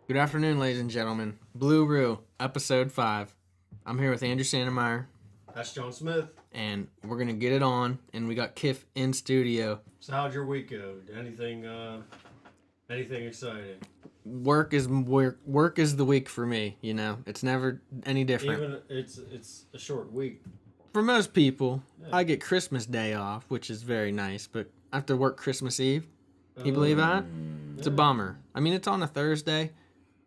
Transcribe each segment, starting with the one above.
Good afternoon, ladies and gentlemen. Blue Roo, episode 5. I'm here with Andrew Sandemeyer, That's John Smith. and we're going to get it on, and we got Kiff in studio. So how'd your week go? Anything exciting? Work is the week for me, you know. It's never any different. Even it's a short week. For most people, Yeah. I get Christmas Day off, which is very nice, but I have to work Christmas Eve. Can you believe that? It's a bummer. I mean, it's on a Thursday.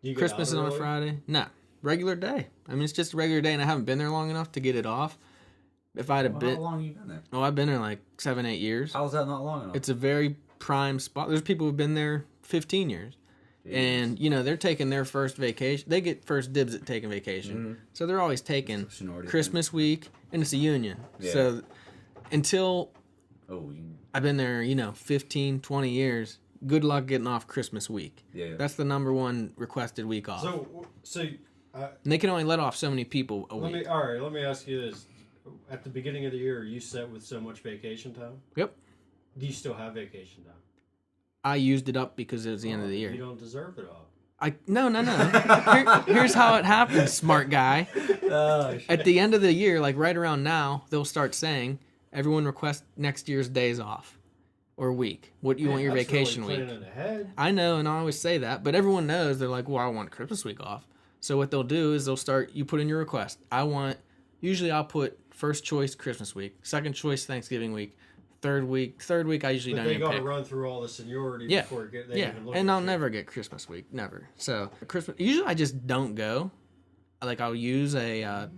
You get Christmas is out on a early? Friday. No, regular day. I mean, it's just a regular day, and I haven't been there long enough to get it off. If I'd have been, How long have you been there? oh, I've been there like 7-8 years. How is that not long enough? It's a very prime spot. There's people who've been there 15 years. And, you know, they're taking their first vacation. They get first dibs at taking vacation. Mm-hmm. So they're always taking Seniority Christmas week, and it's a union. Yeah. So until Oh, I've been there, 15, 20 years, good luck getting off Christmas week. yeah. That's the number one requested week off. So And they can only let off so many people a week. let me ask you this: at the beginning of the year, are you set with so much vacation time? Yep. Do you still have vacation time? I used it up because it was the end of the year. You don't deserve it all. No. Here's how it happens, smart guy. At the end of the year, like right around now, they'll start saying, everyone request next year's days off or week. What do you want your That's vacation really week? planning ahead. I know, and I always say that, but everyone knows. They're like, well, I want Christmas week off. So what they'll do is you put in your request. Usually I'll put first choice Christmas week, second choice Thanksgiving week, third week I usually But don't they even got to pick. run through all the seniority Yeah. before they Yeah, even look and at I'll you. never get Christmas week, never. So Christmas, usually I just don't go. Like I'll use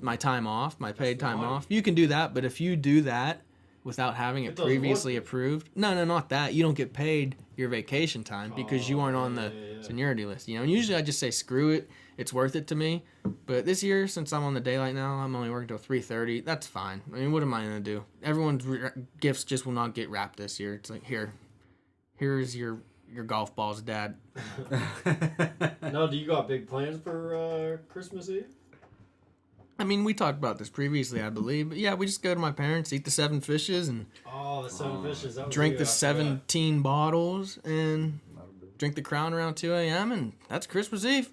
my time off, my paid time fine. off. You can do that, but if you do that without having it doesn't previously work. approved, no, not that. You don't get paid your vacation time because you aren't on the yeah. seniority list. And usually I just say screw it, it's worth it to me. But this year, since I'm on the daylight now, I'm only working till 3:30. That's fine. I mean, what am I gonna do? Everyone's gifts just will not get wrapped this year. It's like here's your golf balls, Dad. Now, do you got big plans for Christmas Eve? I mean, we talked about this previously, I believe. But yeah, we just go to my parents, eat the 7 fishes, and Oh, the seven fishes. That was drink you, the I forgot. 17 bottles, and drink the Crown around 2 a.m., and that's Christmas Eve.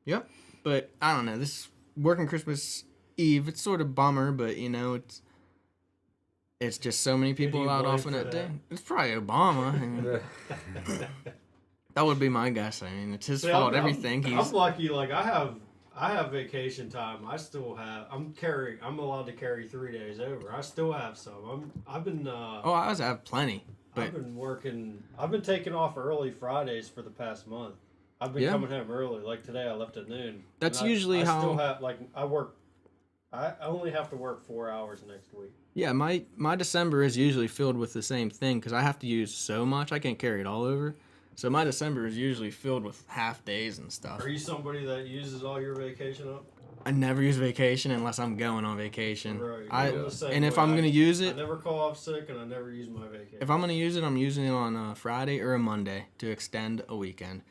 Yep. But I don't know. This working Christmas Eve, it's sort of bummer, but it's just so many people you allowed blame off on for that day. that? It's probably Obama. I mean, that would be my guess. I mean, it's his See, fault. Everything. I'm lucky. Like I have vacation time. I still have. I'm allowed to carry 3 days over. I still have some. I've been. I always have plenty. But I've been working. I've been taking off early Fridays for the past month. I've been Yeah. coming home early. Like today, I left at noon. That's And usually I how- still have I work. I only have to work 4 hours next week. yeah, my December is usually filled with the same thing because I have to use so much. I can't carry it all over. So my December is usually filled with half days and stuff. Are you somebody that uses all your vacation up? I never use vacation unless I'm going on vacation. Right. I'm the same and if way. I'm going to use I it, never call off sick, and I never use my vacation. if I'm going to use it, I'm using it on a Friday or a Monday to extend a weekend.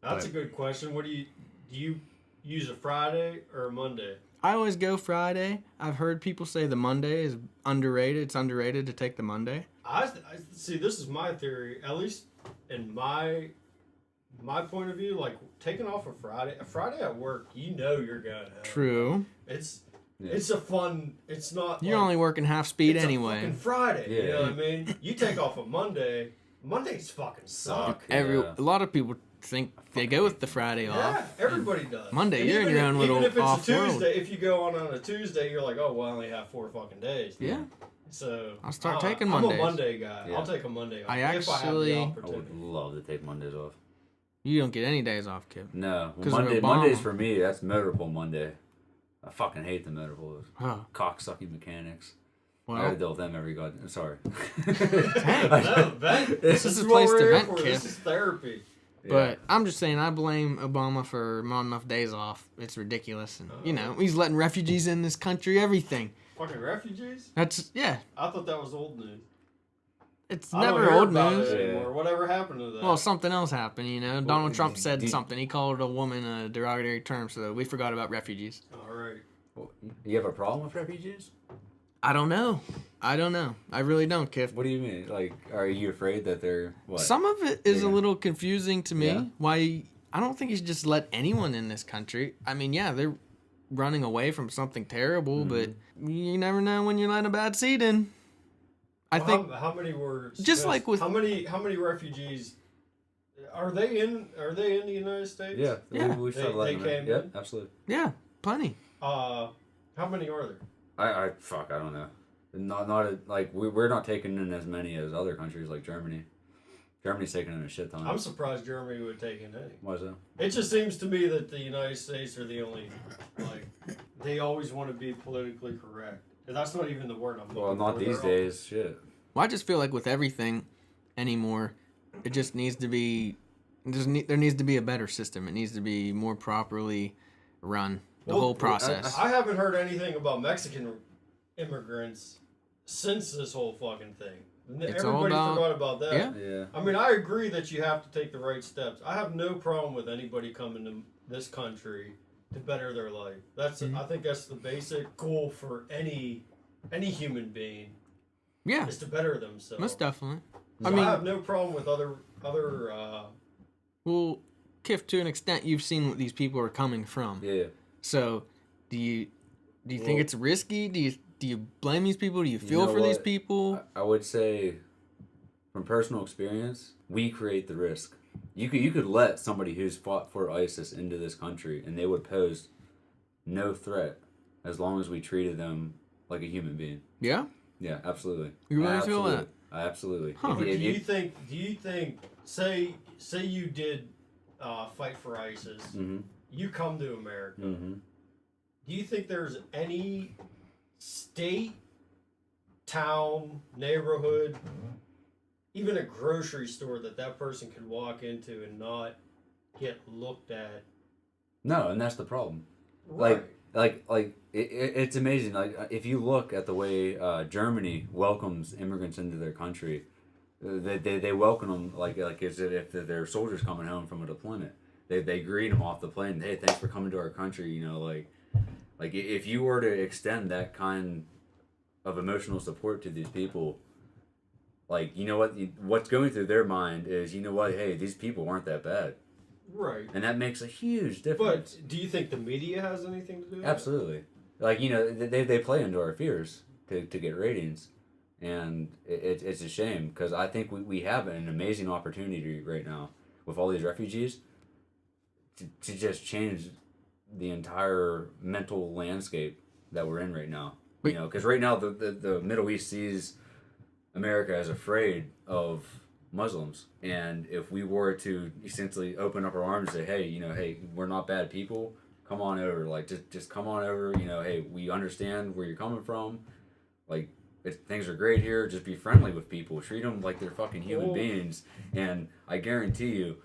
That's a good question. What do you use a Friday or a Monday? I always go Friday. I've heard people say the Monday is underrated. It's underrated to take the Monday. I see. This is my theory. At least in my point of view, like taking off a Friday at work, you're going home. True. It's a fun. It's not. You're like, only working half speed it's anyway. A fucking Friday. You Yeah. know what I mean? You take off a Monday. Mondays fucking suck. Yeah. A lot of people think they go with the Friday Yeah, off. everybody does. Monday, And you're in even your own little even if it's off a world. Tuesday, if you go on a Tuesday, you're like, oh, well, I only have 4 fucking days. Yeah. So I'll start taking I'm Mondays. a Monday guy. Yeah. I'll take a Monday off I if I have actually- the I opportunity. would love to take Mondays off. You don't get any days off, Kip. No, 'Cause of Obama. Mondays for me, that's motorpool Monday. I fucking hate the motorpools. Huh. Cocksucking mechanics. I Well, gotta deal with them every goddamn. Sorry. No, this is is a what place we're to here vent, for. Kip. This is therapy. but I'm just saying, I blame Obama for not enough days off. It's ridiculous. And, he's letting refugees in this country, everything. Fucking refugees? That's, yeah. I thought that was old news. It's I don't never hear old about news. it anymore. Whatever happened to that? Well, something else happened, Donald Trump do- said do- something. He called a woman a derogatory term, so we forgot about refugees. All right. Well, you have a problem with refugees? I don't know. I really don't, Kiff. What do you mean? Like, are you afraid that they're what? Some of it is a Yeah. little confusing to me. Yeah. Why I don't think you should just let anyone in this country. I mean, yeah, they're running away from something terrible, but you never know when you let a bad seed in. I think how many were just like with how many refugees are they in the United States? Yeah, Yeah. we started letting They them in. came Yep, in? absolutely. yeah, plenty. How many are there? I don't know. Like we're not taking in as many as other countries like Germany. Germany's taking in a shit ton. I'm surprised Germany would take in any. Why is that? It just seems to me that the United States are the only, like, they always want to be politically correct. And that's not even the word I'm looking for. Well, not these They're days. Shit. Well, I just feel like with everything anymore, it just needs to be. There needs to be a better system. It needs to be more properly run. The Well, whole process. I haven't heard anything about Mexican immigrants since this whole fucking thing. It's all Everybody about- forgot about that. Yeah. Yeah. I mean, I agree that you have to take the right steps. I have no problem with anybody coming to this country to better their life. That's I think that's the basic goal for any human being Yeah, is to better themselves. most definitely. So I mean, I have no problem with other well, Kiff, to an extent, you've seen what these people are coming from. Yeah. So, do you think Well- it's risky? Do you blame these people? Do you feel know for these what? people? I would say, from personal experience, we create the risk. You could let somebody who's fought for ISIS into this country, and they would pose no threat as long as we treated them like a human being. Yeah. Yeah, absolutely. You really feel Absolutely. that? Absolutely. Huh. If But you- do you think say you did fight for ISIS, Mhm. you come to America. Mhm. Do you think there's any state, town, neighborhood, even a grocery store that person could walk into and not get looked at? No, and that's the problem. Right. It's amazing. Like if you look at the way Germany welcomes immigrants into their country, they welcome them like as if they're soldiers coming home from a deployment. They greet them off the plane. Hey, thanks for coming to our country. You know, like if you were to extend that kind of emotional support to these people, like you know what's going through their mind is you know what, hey, these people aren't that bad, Right. and that makes a huge difference. But do you think the media has anything to do with it? Absolutely. Like, you know, they play into our fears to get ratings. And it's a shame because I think we have an amazing opportunity right now with all these refugees to just change the entire mental landscape that we're in right now. But- You know, because right now the Middle East sees America as afraid of Muslims. And if we were to essentially open up our arms and say, hey, you know, hey, we're not bad people. Come on over, like just come on over. You know, hey, we understand where you're coming from. Like, things are great here. Just be friendly with people. Treat them like they're fucking human beings. And I guarantee you,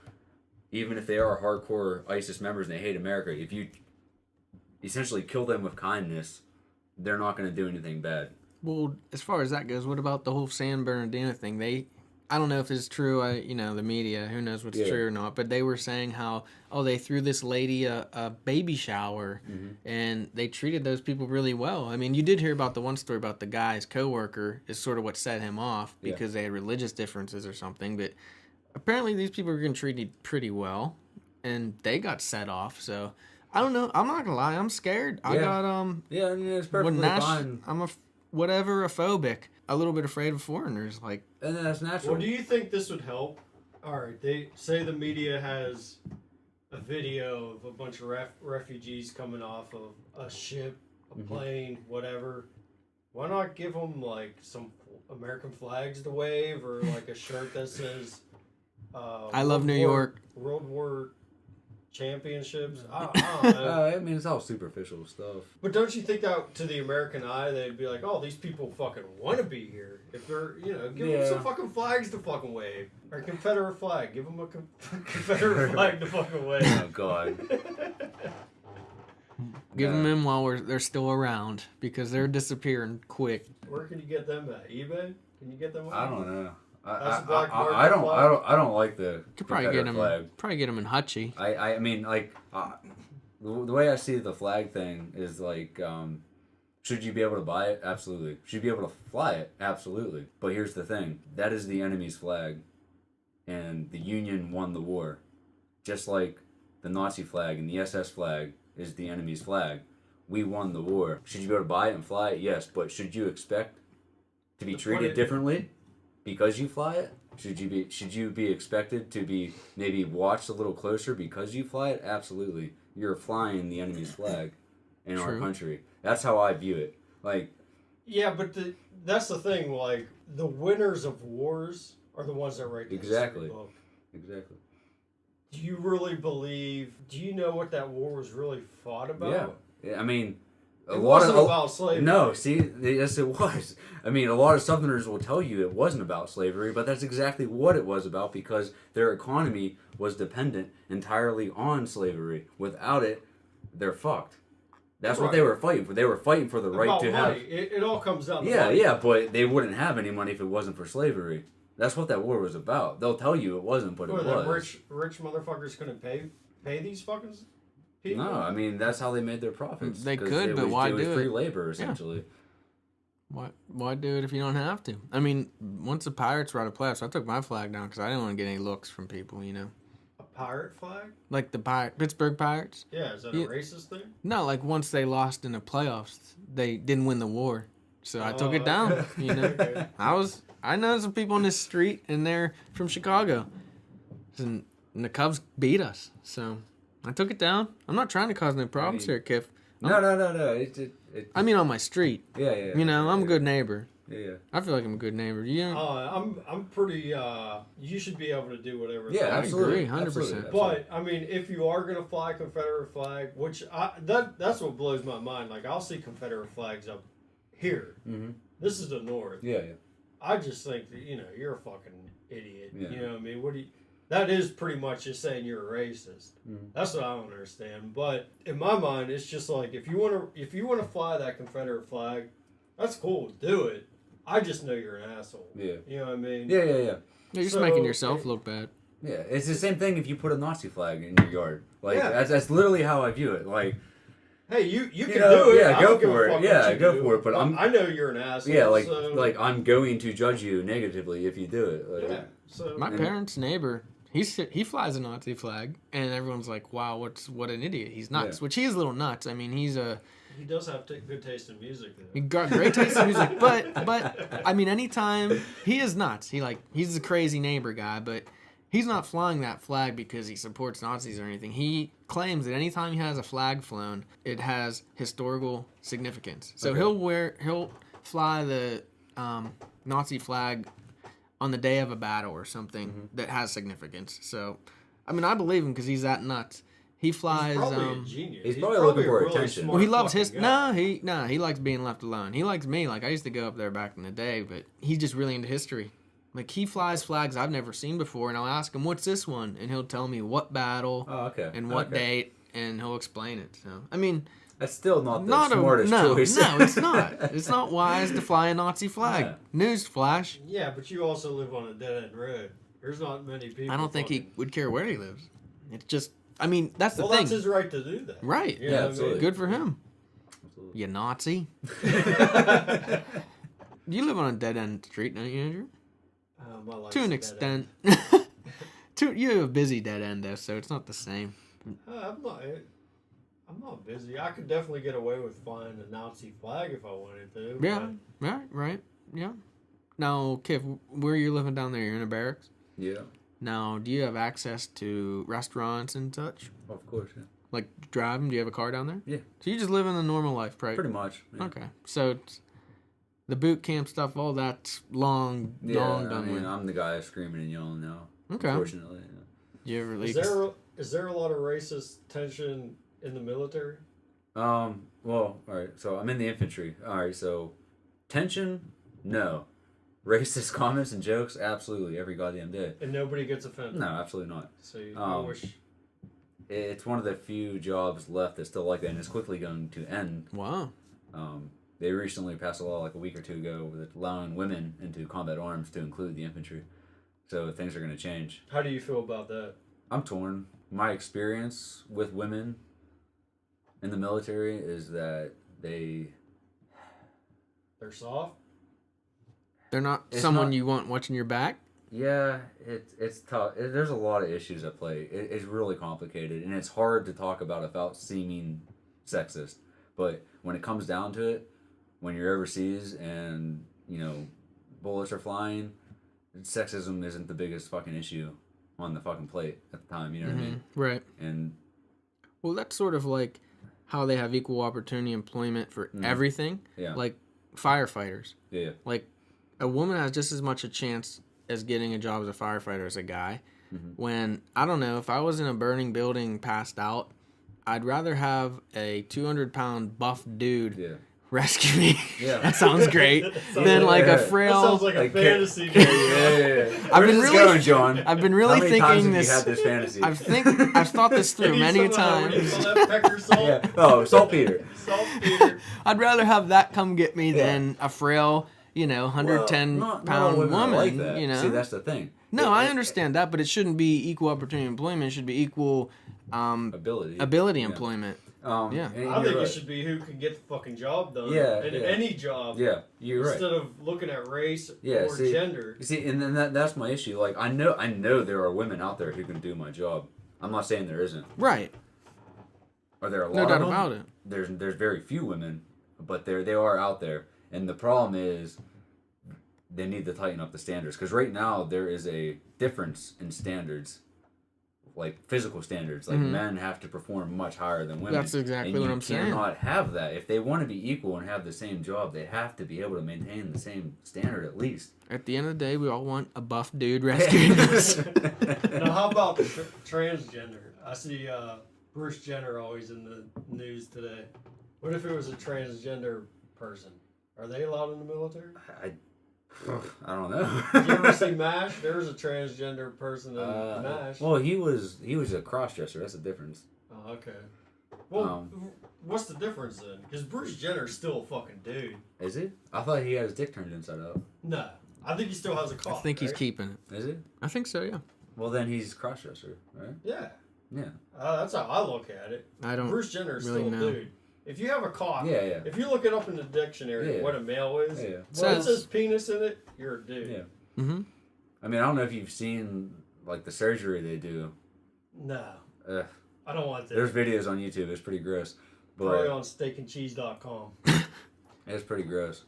even if they are hardcore ISIS members and they hate America, if you essentially kill them with kindness, they're not going to do anything bad. Well, as far as that goes, what about the whole San Bernardino thing? I don't know if it's true. The media, who knows what's true or not, but they were saying how, they threw this lady a baby shower, and they treated those people really well. I mean, you did hear about the one story about the guy's coworker is sort of what set him off because they had religious differences or something, but apparently these people were getting treated pretty well, and they got set off, so I don't know. I'm not gonna lie, I'm scared. I got, Yeah, I mean, it's perfectly fine. I'm a phobic. A little bit afraid of foreigners, like. And then that's natural. Well, do you think this would help? All right, they say the media has a video of a bunch of refugees coming off of a ship, a plane, whatever. Why not give them like some American flags to wave or like a shirt that says I love New York. World War Championships. I don't know. I mean, it's all superficial stuff. But don't you think that to the American eye, they'd be like, oh, these people fucking want to be here. If they're, give them some fucking flags to fucking wave. Or a Confederate flag. Give them a Confederate flag to fucking wave. Oh, God. Give them in while they're still around because they're disappearing quick. Where can you get them at? eBay? Can you get them on I don't know. That's the Black American I flag? don't like the Could probably get Confederate them. flag. Probably get them in Hutchie. I mean, like, the way I see the flag thing is like, should you be able to buy it? Absolutely. Should you be able to fly it? Absolutely. But here's the thing: that is the enemy's flag, and the Union won the war, just like the Nazi flag and the SS flag is the enemy's flag. We won the war. Should you be able to buy it and fly it? Yes, but should you expect to be treated differently because you fly it? Should you be expected to be maybe watched a little closer because you fly it? Absolutely. You're flying the enemy's flag in our country. That's how I view it. Like, yeah, but that's the thing. Like, the winners of wars are the ones that write the history book. Exactly. Do you really believe? Do you know what that war was really fought about? Yeah. I mean, it wasn't about slavery. No, see, yes, it was. I mean, a lot of Southerners will tell you it wasn't about slavery, but that's exactly what it was about because their economy was dependent entirely on slavery. Without it, they're fucked. That's what they were fighting for. They were fighting for the right to money. have. It all comes down to money. Yeah, but they wouldn't have any money if it wasn't for slavery. That's what that war was about. They'll tell you it wasn't, but it was. The rich motherfuckers couldn't pay these fucking people? No, I mean that's how they made their profits. They could, but why do it? Free labor, essentially. Yeah. Why do it if you don't have to? I mean, once the Pirates were out of playoffs, I took my flag down because I didn't want to get any looks from people, you know. A pirate flag? Like the Pittsburgh Pirates? Yeah, is that a racist thing? No, like once they lost in the playoffs, they didn't win the war. So I took it down, you know. Okay. I know some people on this street and they're from Chicago. And the Cubs beat us. So I took it down. I'm not trying to cause no problems here, Kiff. No. I mean on my street. Yeah. You know, I'm a good neighbor. Yeah. I feel like I'm a good neighbor. You know? I'm pretty. You should be able to do whatever. Yeah, absolutely, 100%. Absolutely. But I mean, if you are gonna fly a Confederate flag, which that's what blows my mind. Like I'll see Confederate flags up here. Mm-hmm. This is the North. Yeah. I just think that you're a fucking idiot. Yeah. You know what I mean? What do you? That is pretty much just saying you're a racist. Mm-hmm. That's what I don't understand. But in my mind, it's just like if you want to fly that Confederate flag, that's cool. Do it. I just know you're an asshole. Yeah. You know what I mean? Yeah. You're just making yourself look bad. Yeah, it's the same thing if you put a Nazi flag in your yard. Like that's literally how I view it. Like, hey, you can do it. Yeah, go for it. Yeah, go for it. But I know you're an asshole. Yeah, so. like I'm going to judge you negatively if you do it. Like, Yeah. So My parents' neighbor, he flies a Nazi flag, and everyone's like, "Wow, what an idiot! He's nuts." Yeah. Which he is a little nuts. I mean, he does have good taste in music. Though. he got great taste in music, but I mean, anytime he is nuts. He's a crazy neighbor guy, but he's not flying that flag because he supports Nazis or anything. He claims that anytime he has a flag flown, it has historical significance. So he'll fly the Nazi flag on the day of a battle or something that has significance. So, I mean, I believe him because he's that nuts. He flies. He's probably a genius. He's probably looking for really attention. Well, he loves his. guy. He likes being left alone. He likes me. Like I used to go up there back in the day, but he's just really into history. Like he flies flags I've never seen before, and I'll ask him, "What's this one?" And he'll tell me what battle and what date, and he'll explain it. So, I mean. That's still not the smartest choice. No, it's not. It's not wise to fly a Nazi flag. Yeah. Newsflash. Yeah, but you also live on a dead-end road. There's not many people. I don't think he would care where he lives. It's just, I mean, that's the well, thing. that's his right to do that. Right. You know what I absolutely. mean? Good for him. Absolutely. You Nazi. You live on a dead-end street, don't you, Andrew? My life's To an a extent. You have a busy dead end, though, so it's not the same. I'm not busy. I could definitely get away with flying a Nazi flag if I wanted to. Yeah, right, yeah. Now, Kiff, where are you living down there? You're in a barracks? Yeah. Now, do you have access to restaurants and such? Of course, yeah. Like driving? Do you have a car down there? Yeah. So you just live in the normal life, right? Pretty much. Yeah. Okay. So it's the boot camp stuff, all that's long done with. I'm the guy screaming and yelling now. Okay. Unfortunately. You ever leave? Is there a lot of racist tension in the military? Well, all right. So I'm in the infantry. All right. So tension, no. Racist comments and jokes, absolutely, every goddamn day. And nobody gets offended? No, absolutely not. So you wish... It's one of the few jobs left that's still like that, and it's quickly going to end. Wow. They recently passed a law like a week or two ago with allowing women into combat arms to include the infantry. So things are going to change. How do you feel about that? I'm torn. My experience with women in the military is that they're soft? They're not someone you want watching your back? Yeah, it's tough. There's a lot of issues at play. It's really complicated, and it's hard to talk about without seeming sexist. But when it comes down to it, when you're overseas and bullets are flying, sexism isn't the biggest fucking issue on the fucking plate at the time. You know what I mean? Right. And well, that's sort of like how they have equal opportunity employment for everything. Yeah. Like firefighters. Yeah. Like a woman has just as much a chance as getting a job as a firefighter as a guy. When, I don't know, if I was in a burning building passed out, I'd rather have a 200-pound buff dude rescue me. Yeah. That sounds great. Than like a frail. That sounds like a fantasy. I've been really going, John? I've been really How many times thinking have this. you had this fantasy? I've thought this through many times. Pepper salt. Yeah. Oh, saltpeter. Saltpeter. I'd rather have that come get me than a frail, 110-pound woman. Like that. See, that's the thing. No, I understand that, but it shouldn't be equal opportunity employment. It should be equal ability employment. I think it should be who can get the fucking job done. Any job. Yeah, you're right. Instead of looking at race or gender. You see, and then that's my issue. Like, I know there are women out there who can do my job. I'm not saying there isn't. Right. Are there a lot no of doubt them? about it. There's very few women, but they are out there. And the problem is they need to tighten up the standards. Because right now there is a difference in standards. Like physical standards, like men have to perform much higher than women. That's exactly what I'm saying. You cannot have that. If they want to be equal and have the same job, they have to be able to maintain the same standard at least. At the end of the day, we all want a buff dude rescuing us. Now, how about the transgender? I see Bruce Jenner always in the news today. What if it was a transgender person? Are they allowed in the military? I don't know. Did you ever see MASH? There was a transgender person in MASH. Well, he was a cross-dresser. That's the difference. Oh, okay. Well, what's the difference then? Because Bruce Jenner's still a fucking dude. Is he? I thought he had his dick turned inside out. No. I think he still has a cock. I think he's keeping it. Is he? I think so, yeah. Well, then he's cross-dresser, right? Yeah. Yeah. That's how I look at it. Bruce Jenner's really still a dude. If you have a cock, if you look it up in the dictionary, what a male is, when it says penis in it, you're a dude. Yeah. Mm-hmm. I mean, I don't know if you've seen, like, the surgery they do. No. I don't want that. There's videos on YouTube. It's pretty gross. But probably on steakandcheese.com. It's pretty gross.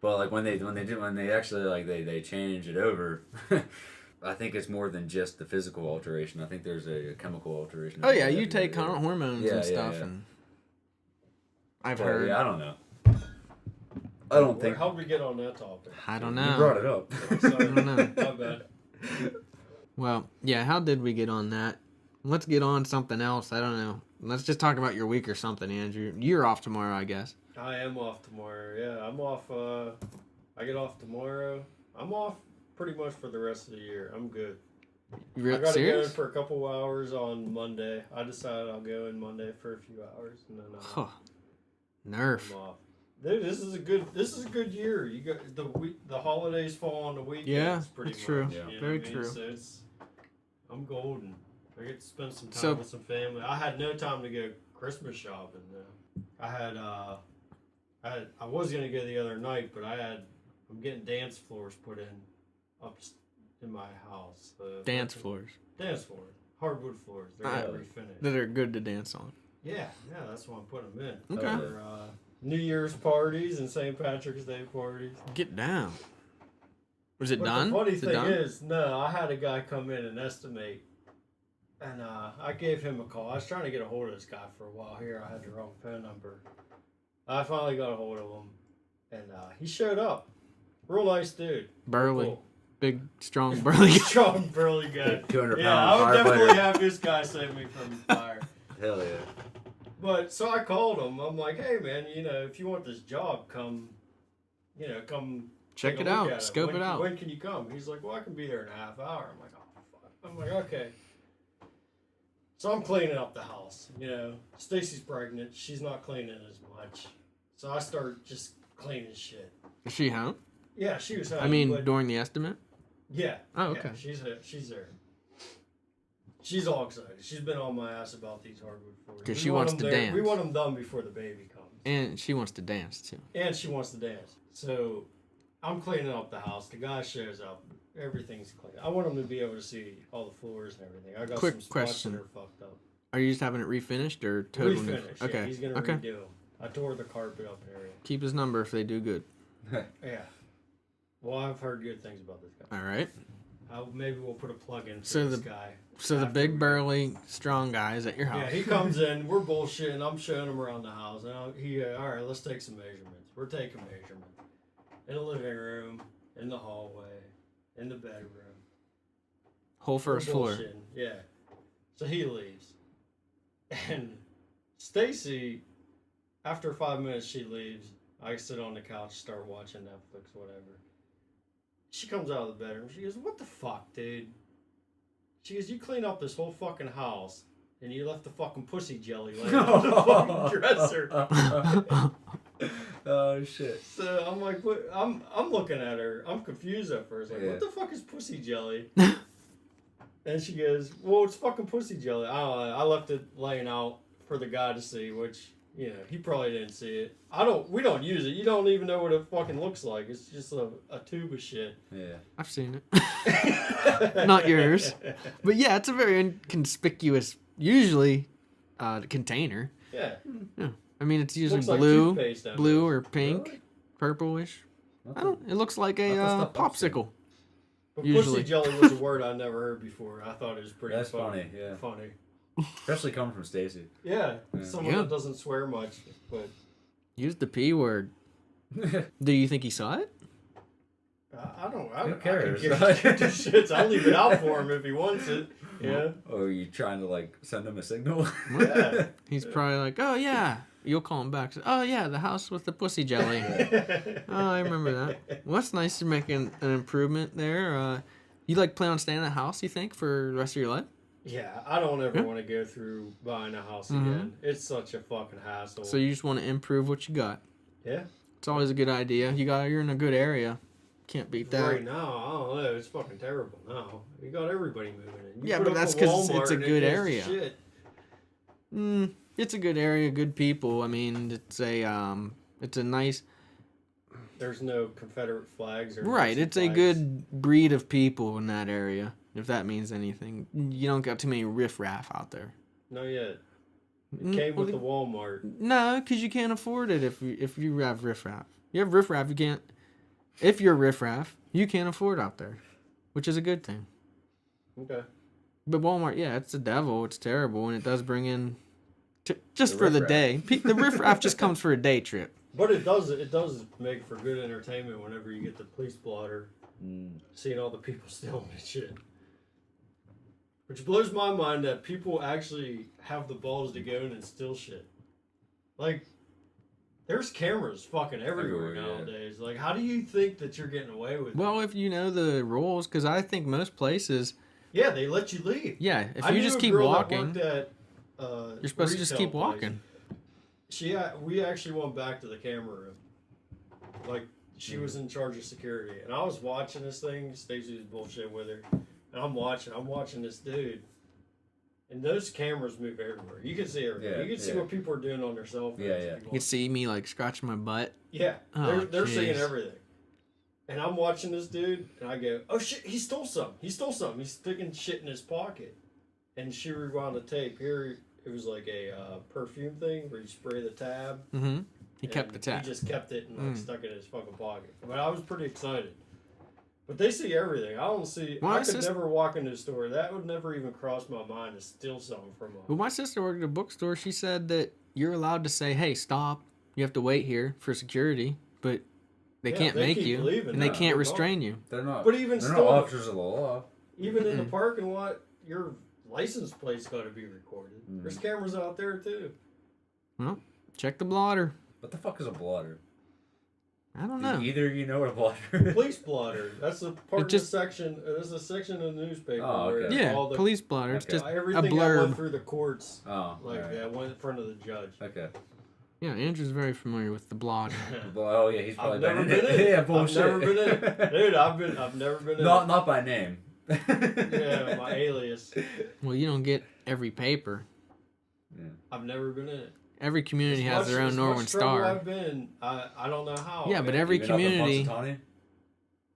But, like, when they actually, like, they change it over... I think it's more than just the physical alteration. I think there's a chemical alteration. Oh, yeah. You take hormones and stuff and... I've heard. Yeah, I don't know. I don't think. How did we get on that topic? I don't know. You brought it up. I don't know. My bad. Well, yeah, how did we get on that? Let's get on something else. I don't know. Let's just talk about your week or something, Andrew. You're off tomorrow, I guess. I am off tomorrow. Yeah, I'm off. I get off tomorrow. I'm off pretty much for the rest of the year. I'm good. I got to go in for a couple hours on Monday. I decided I'll go in Monday for a few hours, and then Nerf. I'm off. Dude, this is a good year. You got the holidays fall on the weekends. Yeah, pretty that's much, true. Yeah. Very true. So I'm golden. I get to spend some time with some family. I had no time to go Christmas shopping though. I was gonna go the other night, but I'm getting dance floors put in up in my house. Dance floors. Dance floors. Hardwood floors. They're refinished. That are good to dance on. Yeah, that's why I'm putting them in. Okay. For New Year's parties and St. Patrick's Day parties. Get down. Was it but done? The funny thing is, no, I had a guy come in and estimate, and I gave him a call. I was trying to get a hold of this guy for a while here. I had the wrong phone number. I finally got a hold of him, and he showed up. Real nice dude. Burly. Cool. Big, strong, burly guy. Strong, burly guy. 200 yeah, I would definitely have this guy save me from the fire. Hell yeah. But, so I called him. I'm like, hey, man, if you want this job, come check it out. Scope it out. When can you come? He's like, well, I can be there in a half hour. I'm like, oh, fuck. I'm like, okay. So I'm cleaning up the house. Stacy's pregnant. She's not cleaning as much. So I start just cleaning shit. Is she home? Yeah, she was home. I mean, during the estimate? Yeah. Oh, okay. Yeah, she's there. She's all excited. She's been on my ass about these hardwood floors. Because she wants to dance. We want them done before the baby comes. And she wants to dance, too. And she wants to dance. So I'm cleaning up the house. The guy shows up. everything's clean. I want them to be able to see all the floors and everything. I got Quick some spots question. that are fucked up. Are you just having it refinished or totally new? Refinish. Okay. Yeah, he's gonna Okay. redo them. I tore the carpet up and everything. Keep his number if they do good. Yeah. Well, I've heard good things about this guy. All right. Maybe we'll put a plug in for So this the- guy. So the After big we- burly strong guy is at your house. Yeah, he comes in. We're bullshitting. I'm showing him around the house. And all right, let's take some measurements. We're taking measurements in the living room, in the hallway, in the bedroom. Whole first We're floor. bullshitting. Yeah. So he leaves, and Stacy, after 5 minutes, she leaves. I sit on the couch, start watching Netflix, whatever. She comes out of the bedroom. She goes, "What the fuck, dude?" She goes, "You clean up this whole fucking house, and you left the fucking pussy jelly laying on the fucking dresser." Oh shit. So I'm like, "What?" I'm looking at her. I'm confused at first. Like, Yeah. what the fuck is pussy jelly? And she goes, "Well, it's fucking pussy jelly. I don't know. I left it laying out for the guy to see, which, you know, he probably didn't see it. We don't use it. You don't even know what it fucking looks like. It's just a tube of shit." Yeah. I've seen it. Not yours. But yeah, it's a very inconspicuous, usually, container. Yeah. I mean, it's usually Looks like blue, toothpaste down blue there. or pink, Really? purplish. Not I don't. It looks like a Not the stuff I've seen. popsicle. But Usually. pussy jelly was a word I never heard before. I thought it was pretty That's funny, yeah. Funny. Especially coming from Stacy. Yeah. Yeah. Someone Yeah. that doesn't swear much, but Use the P word. Do you think he saw it? I don't. I Who don't cares? I can give two shits. I'll leave it out for him if he wants it. Yeah. Or are you trying to like send him a signal? Yeah. He's probably like, oh yeah. You'll call him back. Say, oh yeah, the house with the pussy jelly. Oh, I remember that. Well, that's nice. You're making an improvement there. You like plan on staying in the house, you think, for the rest of your life? Yeah, I don't ever Yeah. want to go through buying a house Mhm. again. It's such a fucking hassle. So you just want to improve what you got. Yeah. It's always a good idea. You're in a good area. Can't beat that. Right now, I don't know. It's fucking terrible now. You got everybody moving in. You Yeah, put but up that's a 'cause Walmart it's a and it good goes to area. shit. It's a good area, good people. I mean, it's a nice. There's no Confederate flags or Right, Nazi it's a flags. good breed of people in that area. If that means anything, you don't got too many riffraff out there. Not yet. It Mm, came with well, the Walmart. No, because you can't afford it if you have riffraff. You have riffraff, you can't. If you're riffraff, you can't afford out there, which is a good thing. Okay. But Walmart, yeah, it's the devil. It's terrible, and it does bring in, just The for the riffraff. day. The riffraff just comes for a day trip. But it does make for good entertainment whenever you get the police blotter, seeing all the people stealing and shit. Which blows my mind that people actually have the balls to go in and steal shit. Like, there's cameras fucking everywhere Everywhere, yeah. nowadays. Like, how do you think that you're getting away with it? Well, if you know the rules, because I think most places, Yeah, they let you leave. yeah, if I you knew just a keep girl that walking, worked at, you're supposed to just retail keep place. walking. We actually went back to the camera room. Like, she was in charge of security. And I was watching this thing. Stacey was bullshit with her. And I'm watching this dude. And those cameras move everywhere. You can see everything. Yeah, You can see yeah. what people are doing on their cell phones. Yeah, yeah. You can see me like scratching my butt. Yeah, Oh, they're seeing jeez. everything. And I'm watching this dude, and I go, "Oh shit, he stole some. He stole something. He's sticking shit in his pocket." And she rewound the tape. Here, it was like a perfume thing where you spray the tab. Mm-hmm. He kept and the tap. He just kept it and like Mm. stuck it in his fucking pocket. But I was pretty excited. But they see everything. I don't see. Well, I my could sis- never walk into a store. That would never even cross my mind to steal something from them. Well, my sister worked at a bookstore. She said that you're allowed to say, "Hey, stop. You have to wait here for security," but they Yeah, can't they make keep you, leaving. and they No, can't they're restrain you. They're not. But even they're still- not officers of the law. Even in the Mm-mm. parking lot, your license plate's got to be recorded. Mm. There's cameras out there too. Check the blotter. What the fuck is a blotter? I don't Do know. either of you know what a blotter is? Police blotter. That's a part of just- the section. There's a section of the newspaper Oh, where okay. Yeah, all the police blotter. It's Okay. just a everything that went blurb. through the courts, Oh, like alright. that went in front of the judge. Okay. Yeah, Andrew's very familiar with the blotter. Well, oh yeah, he's probably I've never been been in it. in. Yeah, I've bullshit. never been in. Dude, I've never been in. Not by name. Yeah, my alias. Well, you don't get every paper. I've never been in it. Every community As has much- their own as Norman much trouble Star. I've been, I don't know how. Yeah, but every Even up in community. Punxsutawney?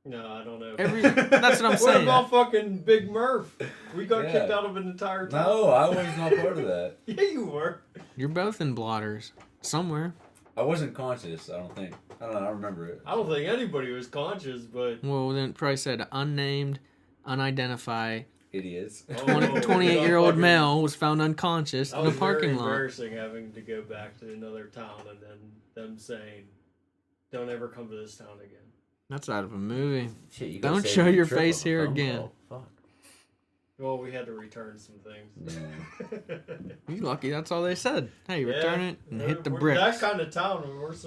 No, I don't know. That's what I'm What saying. about fucking Big Murph? We got kicked out of an entire town. No, I was not part of that. Yeah, you were. You're both in blotters somewhere. I wasn't conscious, I don't think. I don't know, I don't remember it. I don't think anybody was conscious, but... Well, then it probably said unnamed, unidentified, Idiots. 28-year-old male was found unconscious in a parking lot. Embarrassing having to go back to another town and then them saying, "Don't ever come to this town again." That's out of a movie. Shit, you gotta Don't save show your trip face on a here phone again. call. Fuck. Well, we had to return some things. Yeah. You lucky that's all they said. Hey, return it and hit the We're bricks. That kind of town,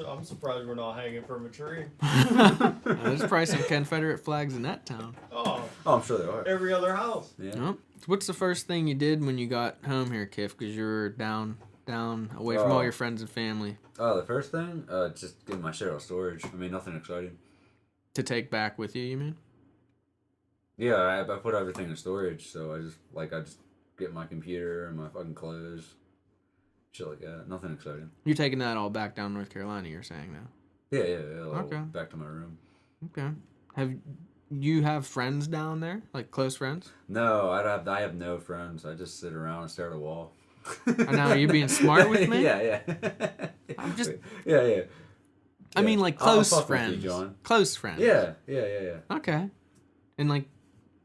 I'm surprised we're not hanging from a tree. There's probably some Confederate flags in that town. Oh, I'm sure they are. every other house. Yeah. Nope. What's the first thing you did when you got home here, Kiff? Because you were down away from all your friends and family. Oh, the first thing? Just getting my shit out of storage. I mean, nothing exciting. To take back with you mean? Yeah, I put everything in storage, so I just get my computer and my fucking clothes. Shit like that. Nothing exciting. You're taking that all back down North Carolina, you're saying now? Yeah. Okay. Back to my room. Okay. Have you have friends down there? Like close friends? No, I have no friends. I just sit around and stare at a wall. Now, are you being smart with me? Yeah. I'm just... Yeah. I mean, like I'll close fuck with friends. you, John. Close friends. Yeah. Okay. And like,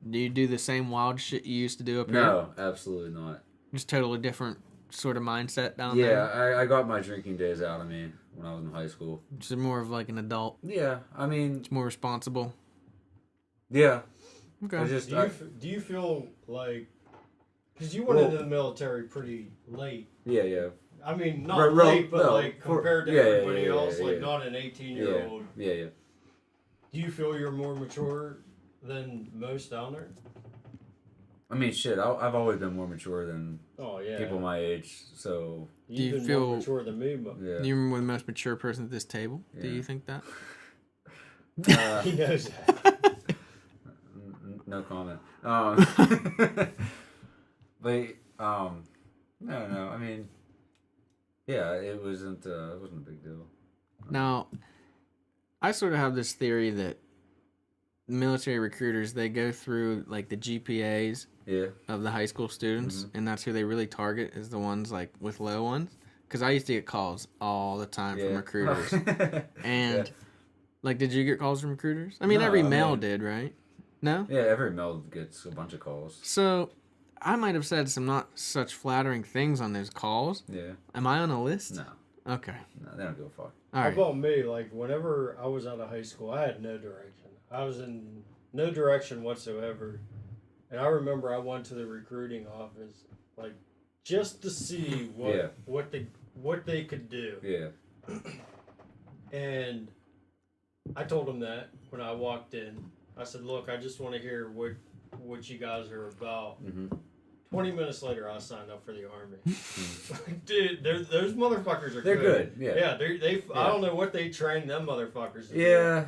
do you do the same wild shit you used to do up here? No, absolutely not. Just totally different sort of mindset down Yeah, there? I got my drinking days out of me when I was in high school. Just more of like an adult. Yeah, I mean, It's more responsible. yeah. Okay. I just, Do you feel like... Because you went into the military pretty late. yeah. I mean, not late, but no, like compared to everybody else, like not an 18-year-old. Yeah. Do you feel you're more mature than most down there? I mean, shit, I've always been more mature than Oh yeah, people my age, so You've you been feel- more mature than me, but yeah. You're the most mature person at this table. Do Yeah. you think that? he knows that. No comment. But no. I mean, yeah, it wasn't a big deal. Now, I sort of have this theory that military recruiters, they go through like the GPAs Yeah. of the high school students, Mm-hmm. and that's who they really target is the ones like with low ones. Because I used to get calls all the time from recruiters. And like, did you get calls from recruiters? I mean, No, every I male mean- did, right? No? Yeah, every male gets a bunch of calls. So I might have said some not such flattering things on those calls. Yeah. Am I on a list? No, Okay. they don't give a fuck. All How right. about me? Like whenever I was out of high school, I had no direction. I was in no direction whatsoever. And I remember I went to the recruiting office, like just to see what they could do. Yeah. And I told them that when I walked in. I said, "Look, I just want to hear what you guys are about." Mm-hmm. 20 minutes later, I signed up for the Army. Dude, those motherfuckers are They're good. Yeah. Yeah, they. I don't know what they trained them motherfuckers to do. Yeah.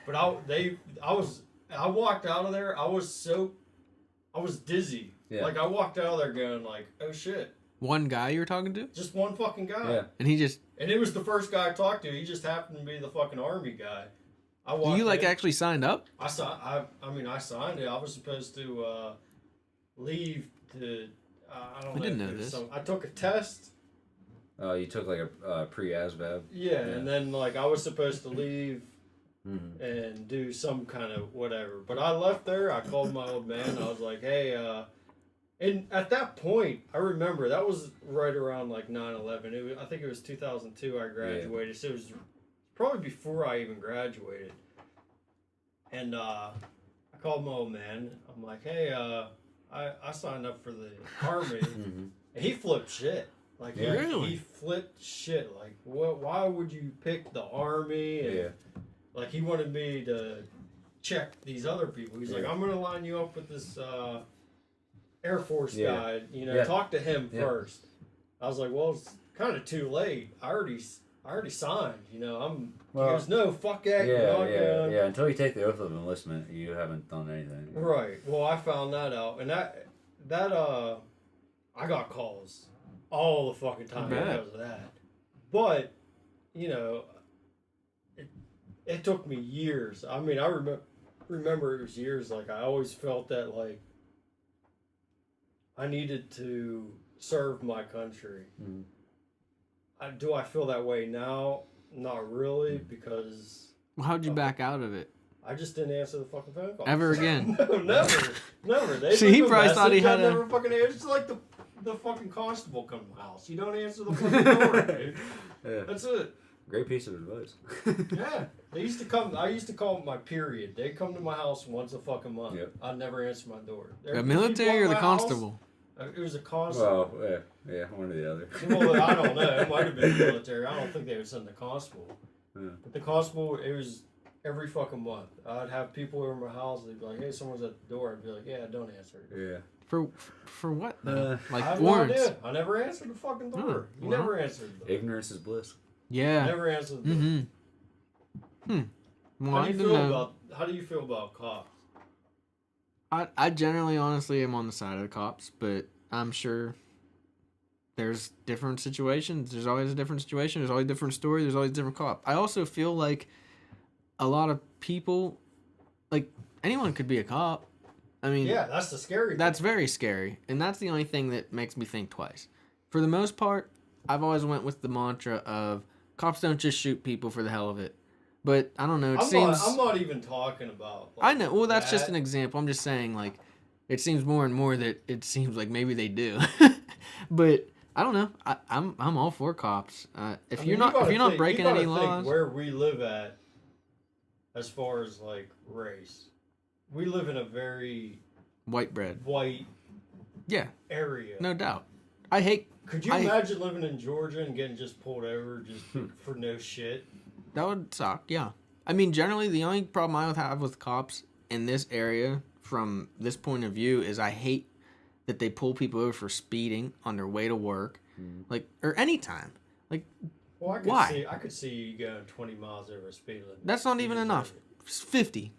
But I walked out of there. I was dizzy. Yeah. Like I walked out of there going like, "Oh shit!" One guy you were talking to? Just one fucking guy. Yeah. And he just... And it was the first guy I talked to. He just happened to be the fucking Army guy. I walked You like in. actually signed up? I signed it. I was supposed to leave to. I don't I know. didn't if know it was this. I took a test. You took like a pre-ASVAB. Yeah, and then like I was supposed to leave Mm-hmm. and do some kind of whatever. But I left there. I called my old man. I was like, "Hey," and at that point, I remember that was right around like 9/11. I think it was 2002. I graduated, so it was probably before I even graduated. And I called my old man. I'm like, "Hey, I signed up for the Army." Mm-hmm. And he flipped shit. Like Really? he flipped shit. Like what? Why would you pick the Army? And, Yeah. like he wanted me to check these other people. He's like, Yeah. I'm gonna line you up with this Air Force Yeah. guy. You know, Yeah. talk to him Yeah. first. I was like, well, it's kind of too late. I already signed. You know, he goes, no, fuck that. you're not gonna-" Yeah. Until you take the oath of enlistment, you haven't done anything. Right. Well, I found that out, and that I got calls all the fucking time bet. because of that. But you know, it took me years. I mean, I remember it was years, like, I always felt that, like, I needed to serve my country. Mm. Do I feel that way now? Not really, because Well, how'd you back out of it? I just didn't answer the fucking phone call. Ever again? No, never. They See, he leave a probably thought he message, had I a- never fucking answer. It's like the fucking constable come to my house. You don't answer the fucking door, dude. Yeah. That's it. Great piece of advice. Yeah. They used to come. I used to call it my period. They come to my house once a fucking month. Yep. I'd never answer my door. The military or the constable? It was a constable. Well, yeah, one or the other. Well, I don't know. It might have been the military. I don't think they would send the constable. Yeah. But the constable, it was every fucking month. I'd have people over my house. They'd be like, "Hey, someone's at the door." I'd be like, "Yeah, don't answer it." Yeah. For what though? I Like have warrants? no idea. I never answered the fucking door. Oh, You well. never answered the door. Ignorance is bliss. Yeah. Never answered the door. Mm-hmm. Well, How I do you don't feel know. about? How do you feel about cops? I generally, honestly, am on the side of the cops, but I'm sure there's different situations. There's always a different situation. There's always a different story. There's always a different cop. I also feel like a lot of people, like anyone could be a cop. I mean, Yeah, that's the scary. that's very scary, and that's the only thing that makes me think twice. For the most part, I've always went with the mantra of cops don't just shoot people for the hell of it. But I don't know. It seems. I'm not even talking about. I know. Well, that's just that. an example. I'm just saying, like, it seems more and more that it seems like maybe they do. But I don't know. I'm all for cops. If I you're mean, not you breaking gotta any think laws, where we live at, as far as like race, we live in a very white bread. white Yeah, area. no doubt. I hate. Could you I- imagine living in Georgia and getting just pulled over just for no shit? That would suck. Yeah. I mean, generally, the only problem I would have with cops in this area, from this point of view, is I hate that they pull people over for speeding on their way to work, like, or anytime. Like, Well, Why? I could see you going 20 miles over a speed limit. that's not even enough. It's 50.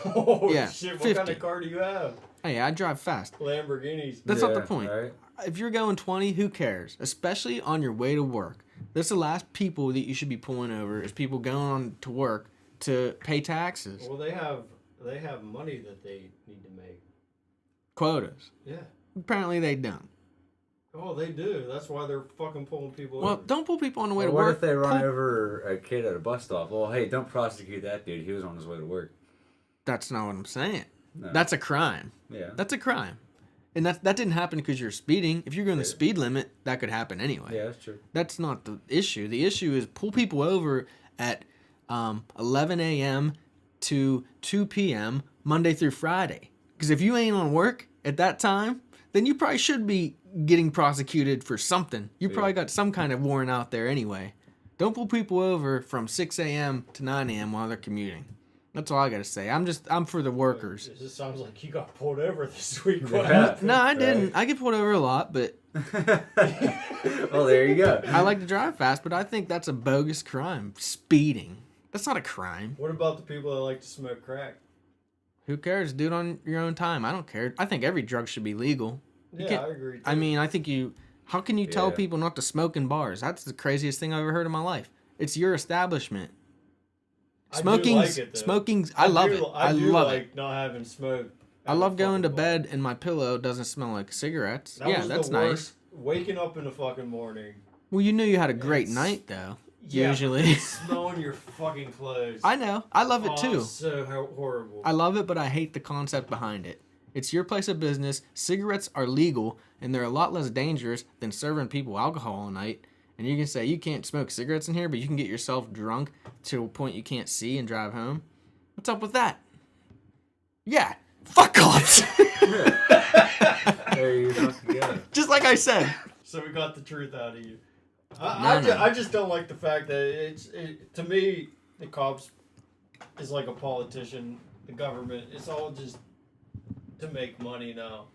Oh Yeah, shit! What 50. kind of car do you have? Hey, I drive fast. Lamborghinis. That's not the point. Right? If you're going 20, who cares? Especially on your way to work. That's the last people that you should be pulling over is people going on to work to pay taxes. Well, they have money that they need to make. Quotas. Yeah. Apparently they don't. Oh, they do. That's why they're fucking pulling people Well, over. don't pull people on the way Well, to what work. if they run Pull- over a kid at a bus stop? Well, hey, don't prosecute that dude. He was on his way to work. That's not what I'm saying. No. That's a crime. Yeah. That's a crime. And that didn't happen because you're speeding. If you're going the speed limit, that could happen anyway. Yeah, that's true. That's not the issue. The issue is pull people over at 11 a.m. to 2 p.m. Monday through Friday. Because if you ain't on work at that time, then you probably should be getting prosecuted for something. You probably got some kind of warrant out there anyway. Don't pull people over from 6 a.m. to 9 a.m. while they're commuting. That's all I got to say. I'm for the workers. It just sounds like you got pulled over this week. What Yeah. happened? No, I didn't. I get pulled over a lot, but Well, there you go. I like to drive fast, but I think that's a bogus crime. Speeding. That's not a crime. What about the people that like to smoke crack? Who cares? Do it on your own time. I don't care. I think every drug should be legal. You Yeah, can't- I agree. I too. mean, I think you... How can you tell Yeah. people not to smoke in bars? That's the craziest thing I've ever heard in my life. It's your establishment. I do Smoking's... like it, though. I love it. I do love like it. not having smoke. I love going to bed and my pillow doesn't smell like cigarettes. That Yeah, was that's the nice. worst. Waking up in the fucking morning. Well, you knew you had a great It's- night, though. Yeah, Usually. smelling your fucking clothes. I know. I love it, Oh, too. so horrible. I love it, but I hate the concept behind it. It's your place of business. Cigarettes are legal, and they're a lot less dangerous than serving people alcohol all night. And you can say you can't smoke cigarettes in here, but you can get yourself drunk to a point you can't see and drive home. What's up with that? Yeah, fuck cops. There you fucking go. Just like I said. So we got the truth out of you. No. I just don't like the fact that to me, the cops is like a politician, the government. It's all just to make money now.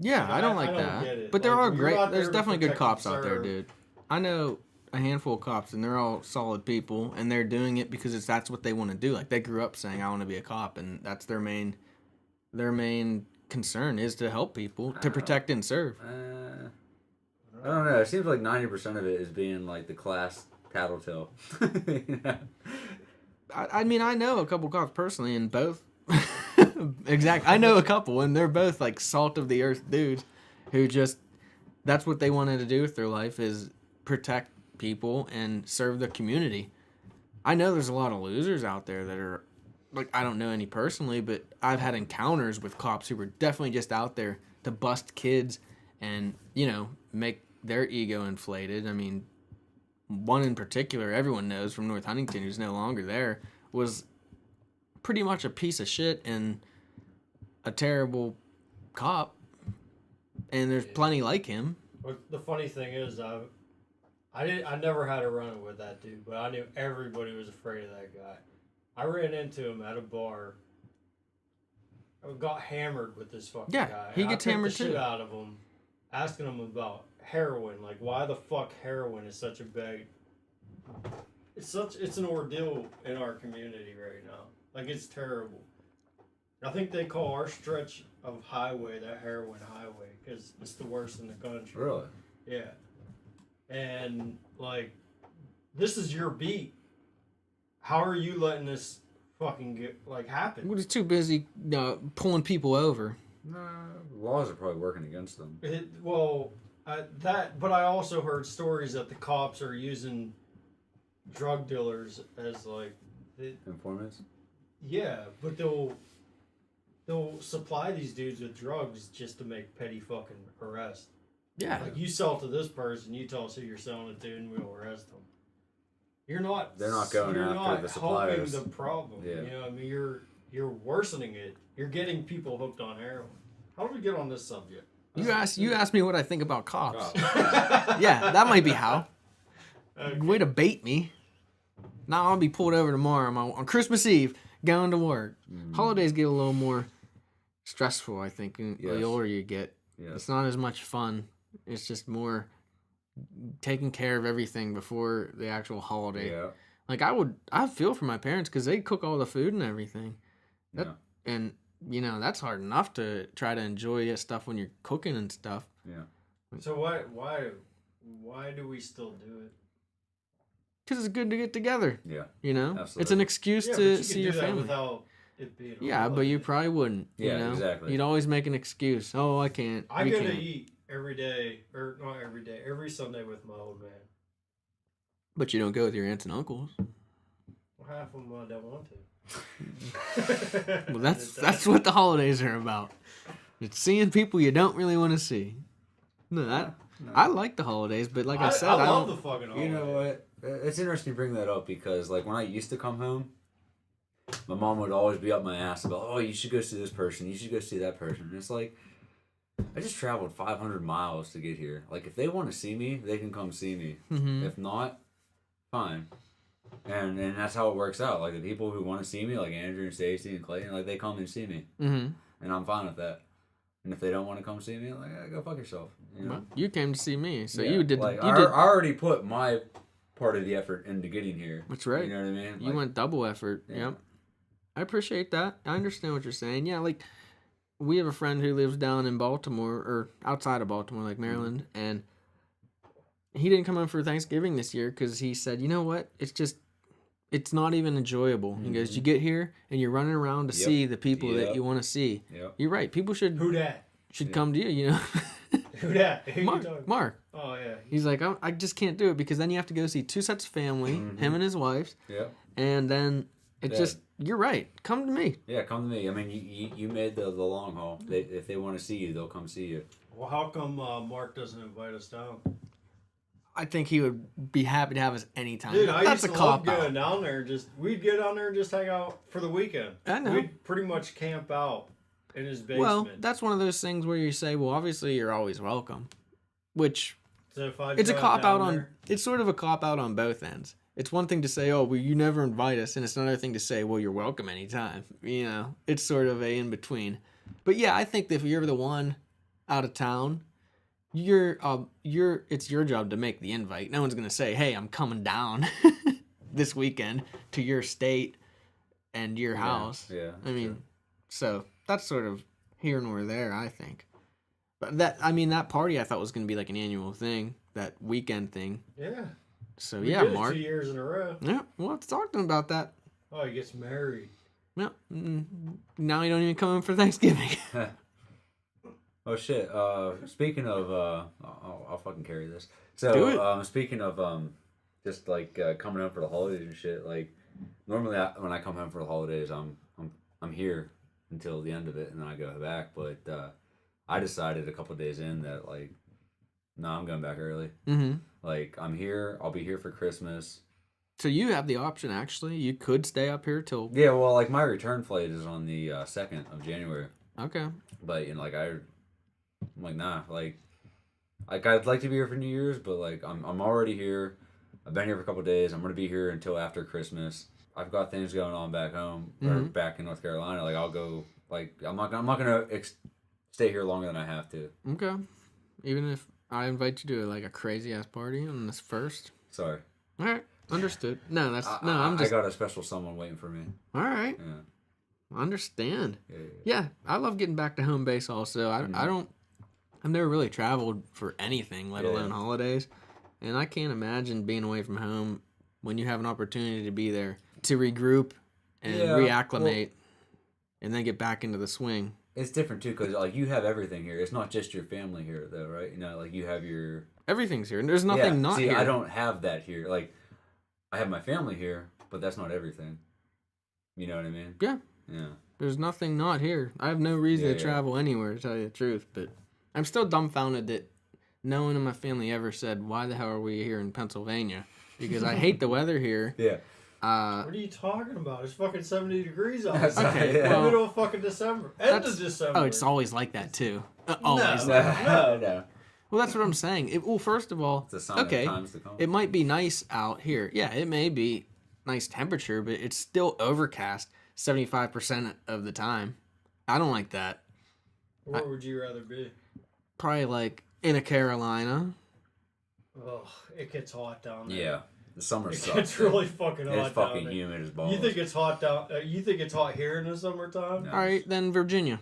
Yeah, I don't like I don't that. get it. But there Like, are you're great. out there There's to definitely good protect and cops out there, serve. dude. I know a handful of cops, and they're all solid people, and they're doing it because that's what they want to do. Like they grew up saying, "I want to be a cop," and that's their main concern is to help people, to protect and serve. I don't know. It seems like 90% of it is being like the class tattletale. You know? I mean, I know a couple cops personally, and both Exactly. I know a couple, and they're both like salt of the earth dudes who just, that's what they wanted to do with their life, is protect people and serve the community. I know there's a lot of losers out there that are, like, I don't know any personally, but I've had encounters with cops who were definitely just out there to bust kids and, make their ego inflated. I mean, one in particular, everyone knows from North Huntington, who's no longer there, was pretty much a piece of shit and a terrible cop. And there's plenty like him. But the funny thing is, I never had a run with that dude, but I knew everybody was afraid of that guy. I ran into him at a bar. I got hammered with this fucking guy. Yeah, he gets hammered too. I beat the shit out of him, asking him about heroin, like why the fuck heroin is such a big. It's an ordeal in our community right now. Like, it's terrible. I think they call our stretch of highway the heroin highway because it's the worst in the country. Really? Yeah. And, like, this is your beat. How are you letting this fucking happen? We're just too busy pulling people over. Nah, laws are probably working against them. But I also heard stories that the cops are using drug dealers as, like... Informants? Yeah, but they'll supply these dudes with drugs just to make petty fucking arrests. Yeah. Like, you sell to this person, you tell us who you're selling it to, and we'll arrest them. They're not going after the suppliers. Helping the problem. Yeah. You know, I mean, you're worsening it. You're getting people hooked on heroin. How did we get on this subject? You asked me what I think about cops. Yeah, that might be how. Okay. Way to bait me. Now I'll be pulled over tomorrow on Christmas Eve, going to work. Holidays get a little more stressful, I think, the older you get. Yes. It's not as much fun. It's just more taking care of everything before the actual holiday. Yeah. Like, I feel for my parents because they cook all the food and everything. And, that's hard enough to try to enjoy stuff when you're cooking and stuff. Yeah. So why do we still do it? Because it's good to get together. Yeah. Absolutely. It's an excuse to see your family. Without it being but you probably wouldn't. Yeah, exactly. You'd always make an excuse. Oh, I can't. I go to eat every day, or not every day, every Sunday with my old man. But you don't go with your aunts and uncles. Well, half of them I don't want to. Well, that's what the holidays are about. It's seeing people you don't really want to see. No, I like the holidays, but like I said, I love don't. the fucking holidays. You know what? It's interesting you bring that up because, like, when I used to come home, my mom would always be up my ass about, oh, you should go see this person, you should go see that person. And it's like, I just traveled 500 miles to get here. Like, if they want to see me, they can come see me. Mm-hmm. If not, fine. And that's how it works out. Like, the people who want to see me, like Andrew and Stacy and Clayton, like, they come and see me. Mm-hmm. And I'm fine with that. And if they don't want to come see me, like, go fuck yourself. Well, you came to see me, so Yeah, you did. Like, I already put my part of the effort into getting here. That's right. You know what I mean? You went double effort. Yeah. Yep. I appreciate that. I understand what you're saying. Yeah, like, we have a friend who lives down in Baltimore, or outside of Baltimore, like Maryland, and he didn't come home for Thanksgiving this year because he said, you know what? It's not even enjoyable. He goes, you get here and you're running around to see the people that you want to see. Yep. You're right. People should come to you, Who that? Who Mark. Oh, yeah. He's like, I just can't do it because then you have to go see two sets of family, him and his wife. Yeah. And then you're right. Come to me. Yeah, come to me. I mean, you made the long haul. If they want to see you, they'll come see you. Well, how come Mark doesn't invite us down? I think he would be happy to have us anytime. Dude, I That's used a to love cop going down there. We'd get down there and just hang out for the weekend. I know. We'd pretty much camp out in his basement. Well, that's one of those things where you say, well, obviously you're always welcome, which so if I it's a drive cop out down on. there- It's sort of a cop out on both ends. It's one thing to say, oh, well, you never invite us, and it's another thing to say, well, you're welcome anytime. It's sort of a in between. But yeah, I think that if you're the one out of town, it's your job to make the invite. No one's gonna say, hey, I'm coming down this weekend to your state and your house. Yeah. I mean, so that's sort of here nor there, I think. But that party I thought was gonna be like an annual thing, that weekend thing. Yeah. So We yeah, did it Mark. 2 years in a row. Yeah, we'll have to talk to him about that. Oh, he gets married. Well, now you don't even come in for Thanksgiving. Oh shit. Speaking of, I'll fucking carry this. So, Do it. Speaking of, just like coming home for the holidays and shit. Like, normally when I come home for the holidays, I'm here until the end of it, and then I go back. But I decided a couple days in that like, no, I'm going back early. Mm-hmm. Like, I'm here. I'll be here for Christmas. So you have the option, actually. You could stay up here till... Yeah, well, like, my return flight is on the 2nd of January. Okay. But, you know, like, I'm like, nah. Like, I'd like to be here for New Year's, but, like, I'm already here. I've been here for a couple of days. I'm going to be here until after Christmas. I've got things going on back home, or back in North Carolina. Like, I'll go, like, I'm not going to stay here longer than I have to. Okay. Even if I invite you to, like, a crazy-ass party on this first? Sorry. All right. Understood. No, I got a special someone waiting for me. All right. Yeah. Understand. Yeah. Yeah, I love getting back to home base also. I've never really traveled for anything, let alone holidays. And I can't imagine being away from home when you have an opportunity to be there to regroup and reacclimate and then get back into the swing. It's different too, because like you have everything here. It's not just your family here, though, right? You know, like you have your everything's here, and there's nothing not here. I don't have that here. Like I have my family here, but that's not everything. You know what I mean? Yeah. Yeah. There's nothing not here. I have no reason to travel anywhere, to tell you the truth. But I'm still dumbfounded that no one in my family ever said, "Why the hell are we here in Pennsylvania?" Because I hate the weather here. Yeah. What are you talking about? It's fucking 70 degrees outside. Okay, In the middle of fucking December. End of December. Oh, it's always like that too. Always. No. Well, that's what I'm saying. Well, first of all, It's a sign of times to come. it might be nice out here. Yeah, it may be nice temperature, but it's still overcast 75% of the time. I don't like that. Where would you rather be? Probably like in a Carolina. Oh, it gets hot down there. Yeah. The summer sucks. It's really fucking hot It's down fucking there. humid as balls. You think it's hot down? You think it's hot here in the summertime? No. All right, then Virginia.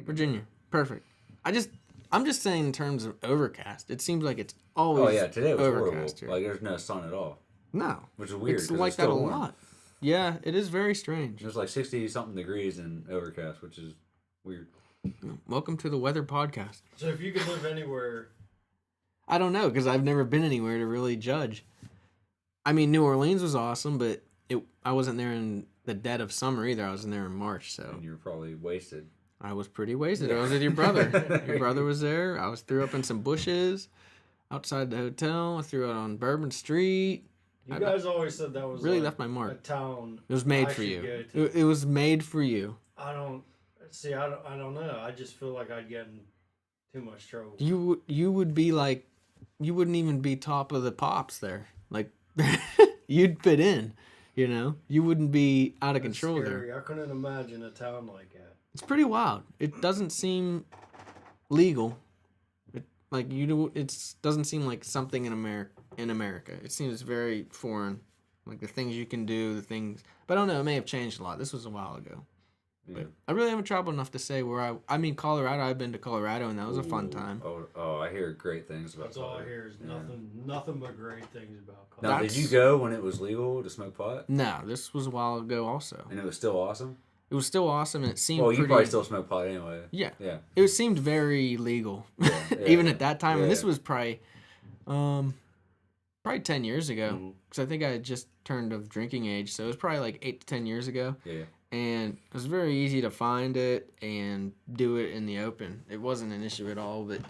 Virginia. Perfect. I'm just saying in terms of overcast. It seems like it's always today was horrible. overcast here. Like there's no sun at all. No. Which is weird. It's 'cause like it's that still a warm. lot. Yeah, it is very strange. There's like 60-something degrees in overcast, which is weird. Welcome to the weather podcast. So if you could live anywhere, I don't know, because I've never been anywhere to really judge. I mean, New Orleans was awesome, but I wasn't there in the dead of summer either. I was in there in March, so And you're probably wasted. I was pretty wasted. I was with your brother. Your brother was there. I threw up in some bushes outside the hotel. I threw out on Bourbon Street. you guys always said that was Really like left my a mark. town. It was made I for should you. go to. It was made for you. I don't know. I just feel like I'd get in too much trouble. You would be like, you wouldn't even be top of the pops there. Like, you'd fit in, you know? You wouldn't be out of That's control scary. there. I couldn't imagine a town like that. It's pretty wild. It doesn't seem legal. It doesn't seem like something in America. It seems very foreign. Like the things you can do, the things. But I don't know. It may have changed a lot. This was a while ago. Yeah. But I really haven't traveled enough to say where I mean, Colorado. I've been to Colorado, and that was a fun time. Oh, I hear great things about That's all I hear is nothing but great things about Now, Colorado. did you go when it was legal to smoke pot? No, this was a while ago. Also, And it was still awesome? it was still awesome, and it seemed. Well, you pretty, probably still smoke pot anyway. Yeah. Yeah. It seemed very legal, Yeah, even yeah. at that time. Yeah. And this was probably 10 years ago, Mhm. because I think I had just turned of drinking age, so it was probably like 8 to 10 years ago. Yeah. And it was very easy to find it and do it in the open. It wasn't an issue at all, but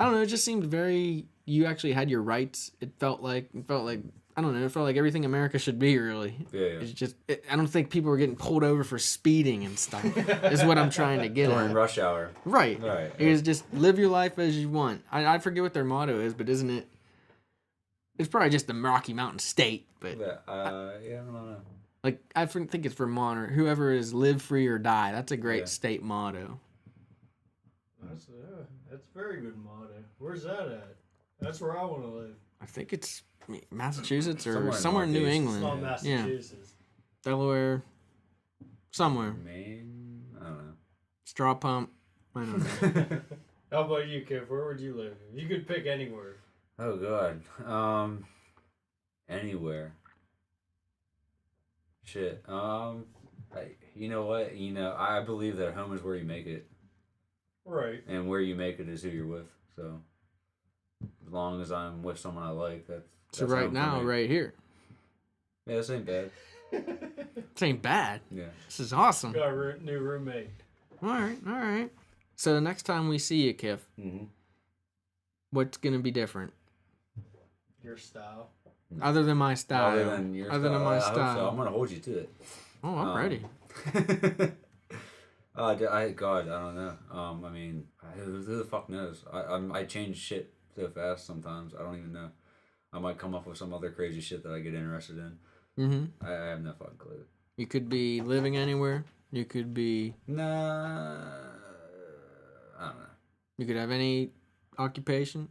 I don't know. It just seemed very. You actually had your rights. It felt like I don't know. It felt like everything America should be. Really, Yeah. it's just. I don't think people were getting pulled over for speeding and stuff. Is what I'm trying to get During at. rush hour. Right. Right. It is just live your life as you want. I forget what their motto is, but isn't it? It's probably just the Rocky Mountain State, but Yeah, I don't know. like I think it's Vermont or whoever is live free or die. That's a great Yeah. state motto. That's a very good motto. Where's that at? That's where I want to live. I think it's Massachusetts or Somewhere in somewhere in New Northeast. It's England. not Massachusetts. Delaware, somewhere. Maine? I don't Straw pump. I don't know. know. How about you, Kiff? Where would you live? You could pick anywhere. Oh god. Anywhere. Shit. You know what? I believe that home is where you make it, Right. and where you make it is who you're with. So, as long as I'm with someone I like, that's right home for now, me. right here. Yeah, this ain't bad. This ain't bad. Yeah. This is awesome. Got a new roommate. All right. So the next time we see you, Kiff, Mm-hmm. what's gonna be different Your style. other than my style? Other than your Other than my I hope so. style. I'm gonna hold you to it. Oh, I'm ready. I don't know. I mean, who the fuck knows? I change shit so fast sometimes. I don't even know. I might come up with some other crazy shit that I get interested in. Mm-hmm. I have no fucking clue. You could be living anywhere. You could be. Nah, I don't know. You could have any occupation.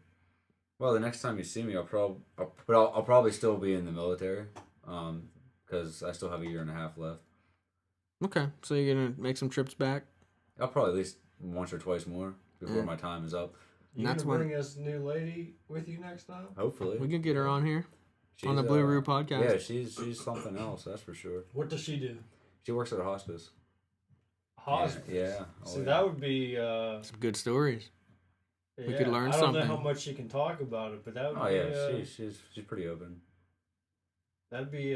Well, the next time you see me, I'll probably still be in the military, because I still have a year and a half left. Okay, so you're gonna make some trips back. I'll probably at least once or twice more before my time is up. You That's gonna when- bring us a new lady with you next time? Hopefully, We can get her on here on She's, the Blue Roo podcast. Yeah, she's something else. That's for sure. What does she do? She works at a hospice. Hospice. Yeah. See, that would be. Some good stories. Yeah, could learn I don't know something. how much she can talk about it, but that would Oh be. yeah, she's pretty open. That'd be.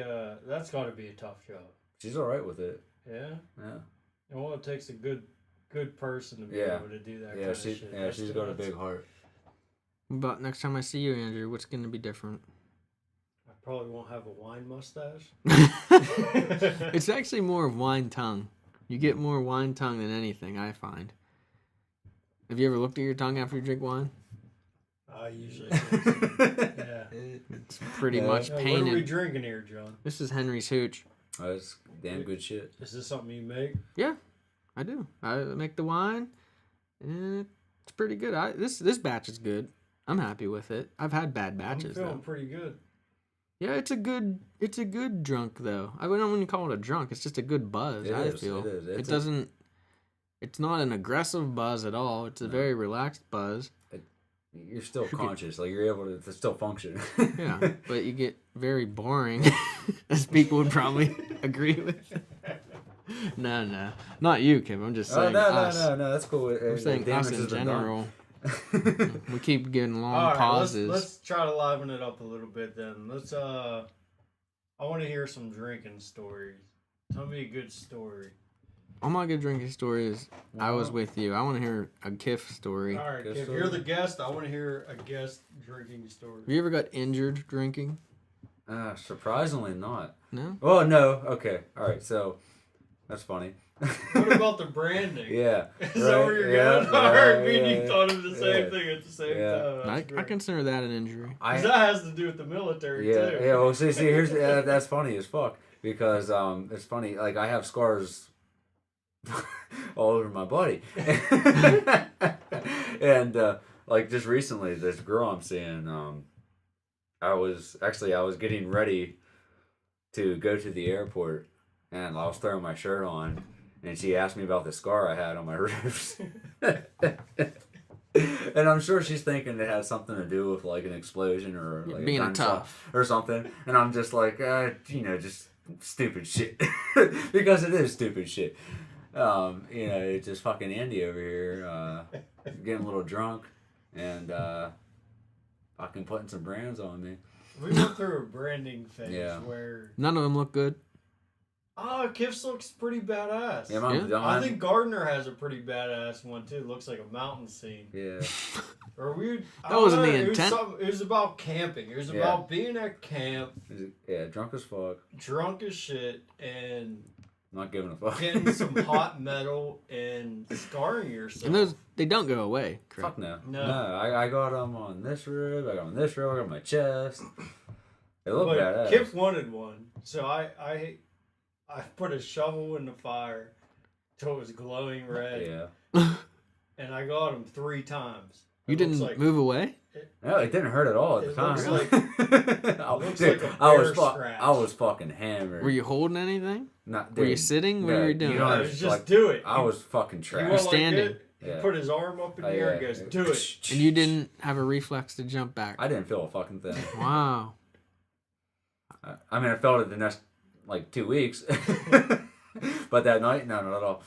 That's got to be a tough job. She's all right with it. Yeah. Yeah. And well, it takes a good person to be Yeah. able to do that Yeah, kind of shit. That's she's too got a nuts. big heart. But next time I see you, Andrew, what's gonna be different? I probably won't have a wine mustache. It's actually more of wine tongue. You get more wine tongue than anything, I find. Have you ever looked at your tongue after you drink wine? I usually do. Yeah. It's pretty Yeah. much What are we painted. drinking here, John? This is Henry's Hooch. Oh, that's damn good shit. Is this something you make? I do. I make the wine, and it's pretty good. This batch is good. I'm happy with it. I've had bad batches I'm feeling though. pretty good. Yeah, it's a good drunk though. I wouldn't call it a drunk. It's just a good buzz. It I is, feel it is. it doesn't. It's not an aggressive buzz at all. It's a very relaxed buzz. You're still conscious. Like, you're able to still function. Yeah, but you get very boring, as people would probably agree with. No, not you, Kim. I'm just saying us. No. That's cool. I'm saying us in general. We keep getting long All right, pauses. let's try to liven it up a little bit then. I want to hear some drinking stories. Tell me a good story. All my good drinking stories, I was with you. I want to hear a Kiff story. All right, Good if story. you're the guest, I want to hear a guest drinking story. Have you ever got injured drinking? Surprisingly not. No? Oh, no. Okay. All right. So, that's funny. What about the branding? Yeah. Is that where you're going? I heard me and you thought of the same yeah. thing at the same Yeah. time. I That's great. consider that an injury. 'Cause that has to do with the military Yeah, too. yeah. Well, see, here's that's funny as fuck, because it's funny. Like, I have scars all over my body, and like, just recently, this girl I'm seeing, I was getting ready to go to the airport, and I was throwing my shirt on, and she asked me about the scar I had on my ribs. And I'm sure she's thinking it has something to do with, like, an explosion or like Being a gunshot tough. or something. And I'm just like, just stupid shit. Because it is stupid shit. It's just fucking Andy over here, getting a little drunk and fucking putting some brands on me. We went through a branding phase Yeah. where None of them look good. Kiff's looks pretty badass. Yeah, I think Gardner has a pretty badass one too. It looks like a mountain scene. Yeah. Or we. That wasn't the It was, intent. it was about camping. It was Yeah. about being at camp, Yeah, drunk as fuck. drunk as shit, and Not giving a fuck. getting some hot metal and scarring yourself. And those, they don't go away. Correct. Fuck no. No. I got them on this rib, I got on this rib, I got on my chest. They look But badass. Kiff wanted one, so I put a shovel in the fire till it was glowing red, Yeah. and I got him 3 times. You It looks didn't like- move away? No, it didn't hurt at all at the It time. looks looks Dude, like a I was bear scratch. I was fucking hammered. Were you holding anything? Not, Were you dude, sitting? What no, were you you doing? don't No, know, it was like, just do it. I was fucking He trash. went like standing. this, Yeah. He put his arm up in the air and goes, do it. And you didn't have a reflex to jump back. I didn't feel a fucking thing. Wow. I mean, I felt it the next, like, 2 weeks. But that night, no, not at all.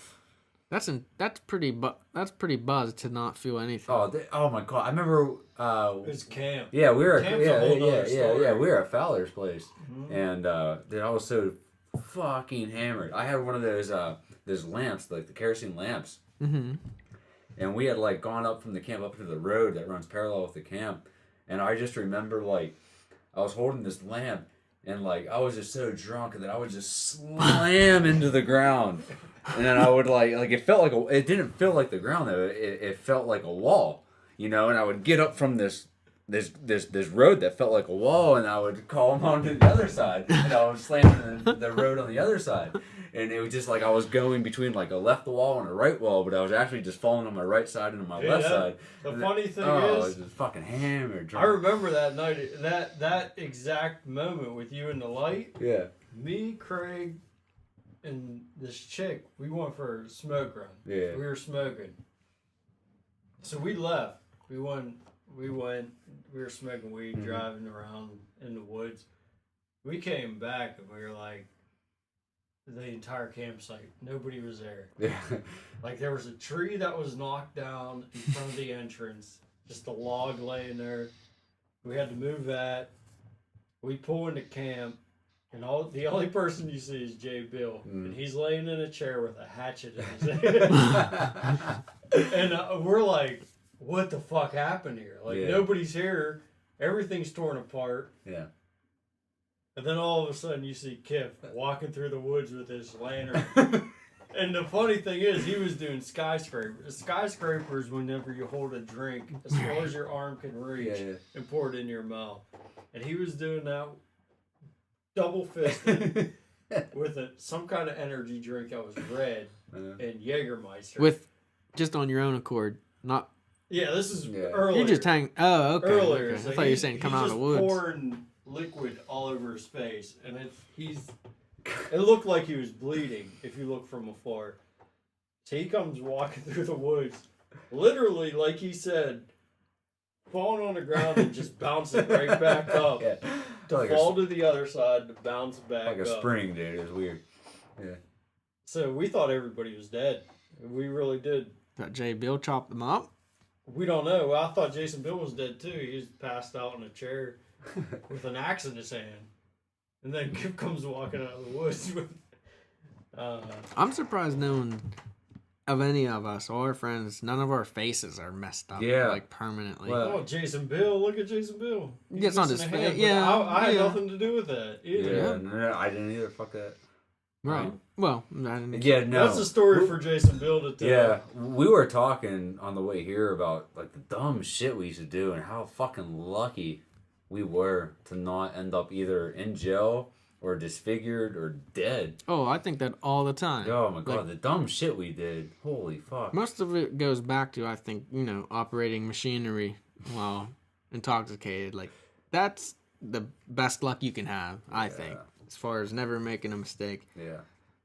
That's pretty buzzed to not feel anything. Oh my god! I remember. It was camp. Yeah, we were. Camp's a whole nother story. We were at Fowler's place, Mhm. and dude, I was so fucking hammered. I had one of those lamps, like the kerosene lamps, Mm-hmm. and we had like gone up from the camp up to the road that runs parallel with the camp, and I just remember like I was holding this lamp, and like I was just so drunk that I would just slam into the ground. And then I would like it felt like it didn't feel like the ground though. It felt like a wall, and I would get up from this road that felt like a wall, and I would call him onto the other side, and I would slam into the road on the other side, and it was just like I was going between like a left wall and a right wall, but I was actually just falling on my right side and on my left side. The funny thing I is, was just fucking hammered. Drunk. I remember that night, that exact moment with you in the light. Yeah. Me, Craig, and this chick, we went for a smoke run. Yeah. We were smoking. So we left. We were smoking weed, driving around in the woods. We came back and we were like, the entire campsite, nobody was there. Yeah. Like there was a tree that was knocked down in front of the entrance, just a log laying there. We had to move that. We pull into camp. And the only person you see is Jay Bill, and he's laying in a chair with a hatchet in his hand. And we're like, "What the fuck happened here? Like nobody's here, everything's torn apart." Yeah. And then all of a sudden, you see Kiff walking through the woods with his lantern. And the funny thing is, he was doing skyscrapers. Skyscrapers, whenever you hold a drink as far as your arm can reach, and pour it in your mouth. And he was doing that. Double fisted with some kind of energy drink that was red and Jägermeister. With just on your own accord, not. Yeah, this is earlier. You just hang. Oh, okay. Earlier, Okay. so I thought you were saying come out of the woods. Pouring liquid all over his face, and it looked like he was bleeding if you look from afar. So he comes walking through the woods, literally, like he said, falling on the ground and just bouncing right back up. Yeah. To like fall to the other side, to bounce back like a up. spring, dude. It was weird. Yeah. So we thought everybody was dead. We really did. That Jay Bill chopped them up. We don't know. Well, I thought Jason Bill was dead too. He was passed out in a chair with an axe in his hand. And then Kip comes walking out of the woods with... I'm surprised no one of any of us, all our friends, none of our faces are messed up. Yeah. Like permanently. Well, Oh, Jason Bill. Look at Jason Bill. He gets on his missing a face. hand, but Yeah. I had nothing to do with that either. yeah, no, I didn't either. Fuck that. Right. Well, I didn't. Yeah, no. That's a story for Jason Bill to tell. Yeah, we were talking on the way here about like the dumb shit we used to do and how fucking lucky we were to not end up either in jail or disfigured or dead. Oh, I think that all the time. Oh my god, Like, the dumb shit we did. Holy fuck. most of it goes back to, I think, operating machinery while intoxicated. Like, that's the best luck you can have, I think, as far as never making a mistake. Yeah.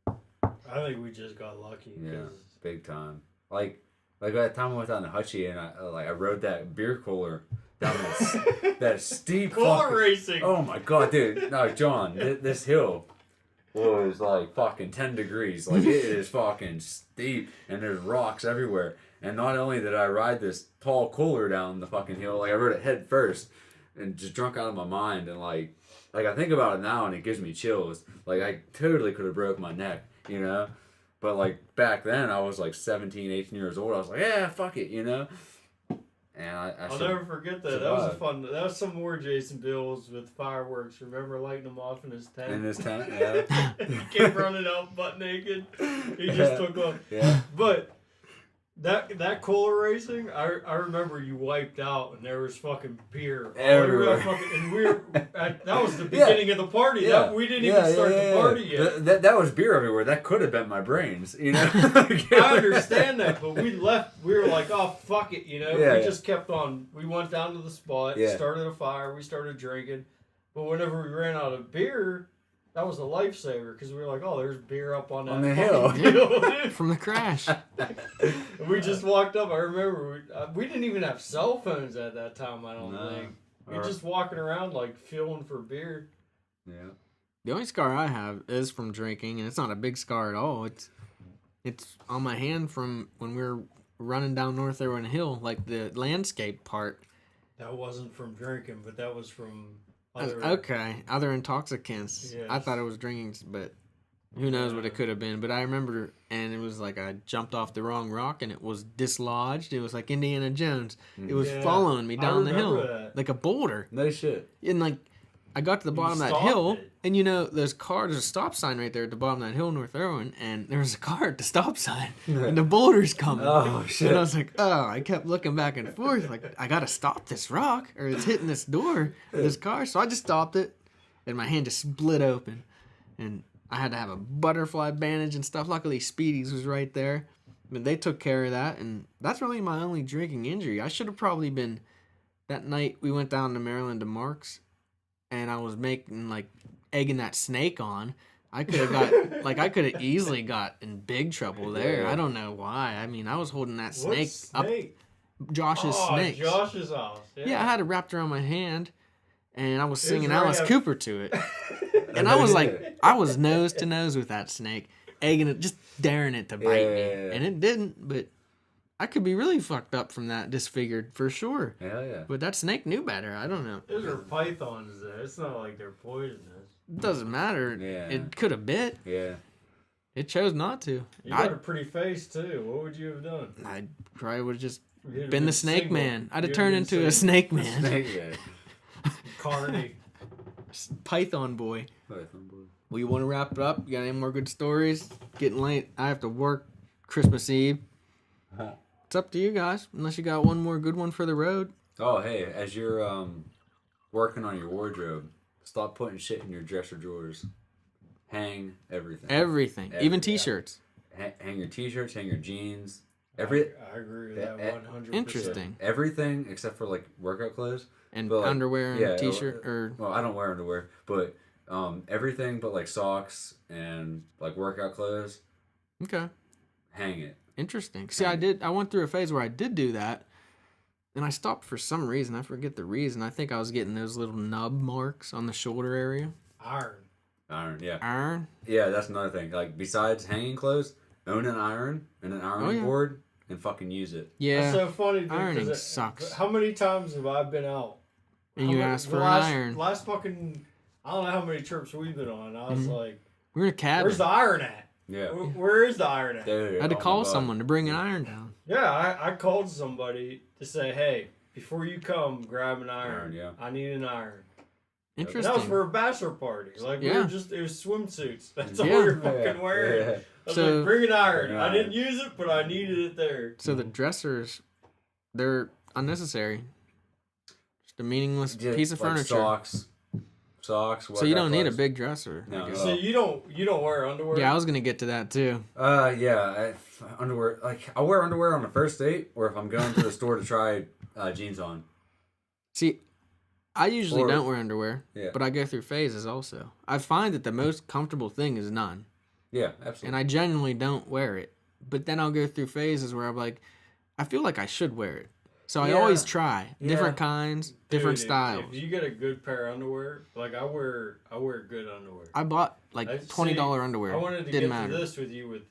I think we just got lucky. Yeah. Big time. Like that time we went down to Hutchie and I rode that beer cooler down that steep Car fucking... racing. Oh my god, dude. No, John, this hill was like fucking 10 degrees. Like, it is fucking steep and there's rocks everywhere. And not only did I ride this tall cooler down the fucking hill, like I rode it head first and just drunk out of my mind. And like I think about it now and it gives me chills. Like, I totally could have broke my neck, But like back then I was like 17, 18 years old. I was like, yeah, fuck it, And I'll never forget that. That was fun. That was some more Jason Bills with fireworks. Remember lighting them off in his tent? In his tent, yeah. He came running out butt naked. He just took off. Yeah. But that cooler racing, I remember you wiped out and there was fucking beer everywhere. And we were that was the beginning of the party. Yeah. We didn't even start the party yet. That was beer everywhere. That could have been my brains, I understand that, but we left. We were like, "Oh fuck it," Yeah, we just kept on. We went down to the spot, started a fire, we started drinking. But whenever we ran out of beer, that was a lifesaver because we were like, "Oh, there's beer up on that the hill from the crash." And we just walked up. I remember we didn't even have cell phones at that time. I don't think we were just walking around like feeling for beer. Yeah. The only scar I have is from drinking, and it's not a big scar at all. It's on my hand from when we were running down North Irwin Hill, like the landscape part. That wasn't from drinking, but that was from other intoxicants. Yes. I thought it was drinking, but who knows what it could have been. But I remember, and it was like I jumped off the wrong rock, and it was dislodged. It was like Indiana Jones. It was following me down the hill like a boulder. No shit. And like I got to the bottom of that hill, and there's a stop sign right there at the bottom of that hill, North Irwin, and there was a car at the stop sign, and the boulder's coming. Oh shit! And I was like, I kept looking back and forth, like I gotta stop this rock, or it's hitting this door, this car. So I just stopped it, and my hand just split open, and I had to have a butterfly bandage and stuff. Luckily, Speedy's was right there, but they took care of that, and that's really my only drinking injury. I should have probably been. That night we went down to Maryland to Mark's. And I was egging that snake on. I could have easily got in big trouble there. Yeah. I don't know why. I mean, I was holding that snake up Josh's snake. Josh's house. Yeah, I had it wrapped around my hand, and I was singing right Alice Cooper to it. And I was nose to nose with that snake, egging it, just daring it to bite me. And it didn't, but I could be really fucked up from that, disfigured for sure. Hell yeah. But that snake knew better. I don't know. Those are pythons, though. It's not like they're poisonous. It doesn't matter. Yeah. It could have bit. Yeah. It chose not to. You got a pretty face, too. What would you have done? I probably would have just You'd been the snake single. man. I'd have You'd turned been into a single. snake man. Snake, yeah. Carney. Python boy. Python boy. Well, you want to wrap it up? You got any more good stories? Getting late. I have to work Christmas Eve. It's up to you guys, unless you got one more good one for the road. Oh, hey, as you're working on your wardrobe, stop putting shit in your dresser drawers. Hang everything. Everything. Even T-shirts. Hang your T-shirts, hang your jeans. I agree with that 100%. Interesting. Everything except for, workout clothes. And underwear and T-shirt. Well, I don't wear underwear, but everything but, socks and, workout clothes. Okay. Hang it. Interesting. See, I went through a phase where I did do that, and I stopped for some reason. I forget the reason. I think I was getting those little nub marks on the shoulder area. Iron, yeah. Iron? Yeah, that's another thing. Besides hanging clothes, own an iron and an ironing board and fucking use it. Yeah. That's so funny, dude. Ironing sucks. How many times have I been out? And you asked for an iron. Last fucking, I don't know how many trips we've been on. I was like, we're in a cabin. where's the iron at? Yeah. Where is the iron at? Dude, I had to call someone to bring an iron down. Yeah, I called somebody to say, hey, before you come, grab an iron. Yeah. I need an iron. Interesting. And that was for a bachelor party. We were it was swimsuits. That's all Yeah. we were fucking wearing. Yeah. I was So- like, bring an iron. Bring an I iron. didn't use it, but I needed it there. So the dressers, they're unnecessary. Just a meaningless piece of furniture. Socks. So you don't need a clothes. big dresser. No. I guess. So you don't wear underwear? Yeah, I was gonna get to that too. Yeah. Underwear. I'll wear underwear on the first date, or if I'm going to the store to try jeans on. See, I usually don't wear underwear, Yeah. but I go through phases also. I find that the most comfortable thing is none, Yeah, absolutely. and I genuinely don't wear it. But then I'll go through phases where I'm like, I feel like I should wear it. So I always try different kinds, different Dude, styles. If you get a good pair of underwear, I wear good underwear. I bought I- $20 underwear. I wanted to Didn't get matter. to this with you with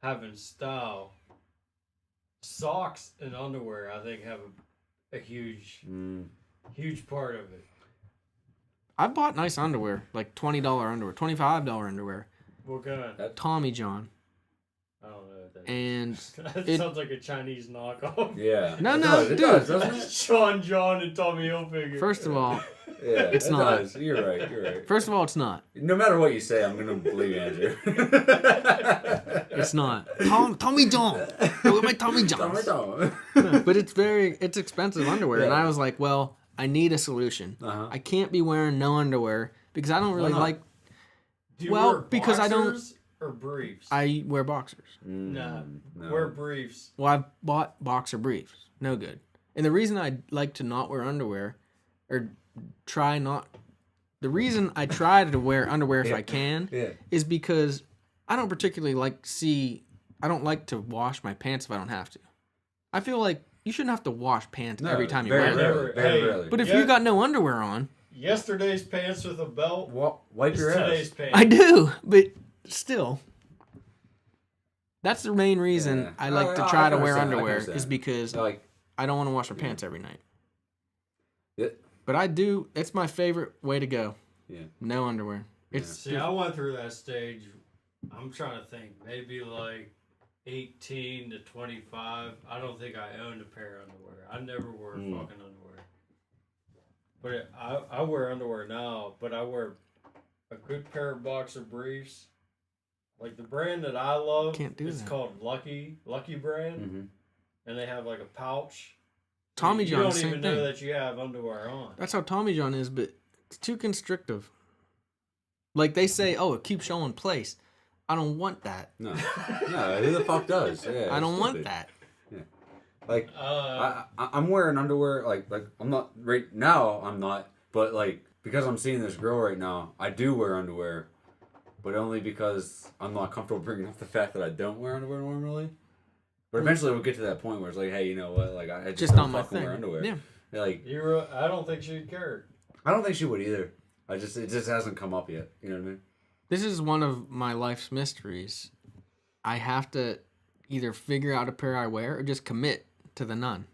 having style. Socks and underwear, I think, have a huge part of it. I bought nice underwear, like $20 underwear, $25 underwear. What kind? Tommy John. I don't know what that And is. That it- sounds like a Chinese knockoff. Yeah. No, It no, does, it dude. does, doesn't it? Sean John and Tommy Hilfiger. First of all, Yeah, It's it not. does. You're right. You're right. it's not. No matter what you say, I'm gonna believe Andrew. It's not. Tommy John. Go with my Tommy Johns. But it's expensive underwear, and I was like, well, I need a solution. Uh-huh. I can't be wearing no underwear because I don't really not? like. Do you well, wear because I don't- boxers or briefs? I wear boxers. Nah, no. wear briefs. Well, I've bought boxer briefs. No good. And the reason I like to not wear underwear, or try not, the reason I try to wear underwear if I can, Yeah. is because I don't particularly I don't like to wash my pants if I don't have to. I feel like you shouldn't have to wash pants No, every time you very wear them. rarely. Very Hey, rarely. But if Yeah. you got no underwear on, yesterday's pants with a belt. Wipe is your today's ass. pants. I do, but still. That's the main reason Yeah. I like to I try can to wear understand, I can underwear understand. is because Like, I don't want to wash my pants every night. yeah. But I do. It's my favorite way to go. Yeah. No underwear. It's See, I went through that stage. I'm trying to think. Maybe like 18 to 25. I don't think I owned a pair of underwear. I never wore fucking underwear. But I wear underwear now. But I wear a good pair of boxer briefs. Like the brand that I love. Can't do it's that. called Lucky brand, Mm-hmm. and they have like a pouch. Tommy You John. don't Same even thing. know that you have underwear on. That's how Tommy John is, but it's too constrictive. Like they say, oh, it keeps you in place. I don't want that. No, who the fuck does? Yeah, I don't it's want stupid. that. Like, I'm wearing underwear. Like I'm not right now. I'm not, but like because I'm seeing this girl right now, I do wear underwear, but only because I'm not comfortable bringing up the fact that I don't wear underwear normally. But eventually we'll get to that point where it's like, hey, you know what? Like I just Just don't not my fucking thing. wear underwear. Yeah. Like I don't think she'd care. I don't think she would either. It just hasn't come up yet. You know what I mean? This is one of my life's mysteries. I have to either figure out a pair I wear or just commit to the none.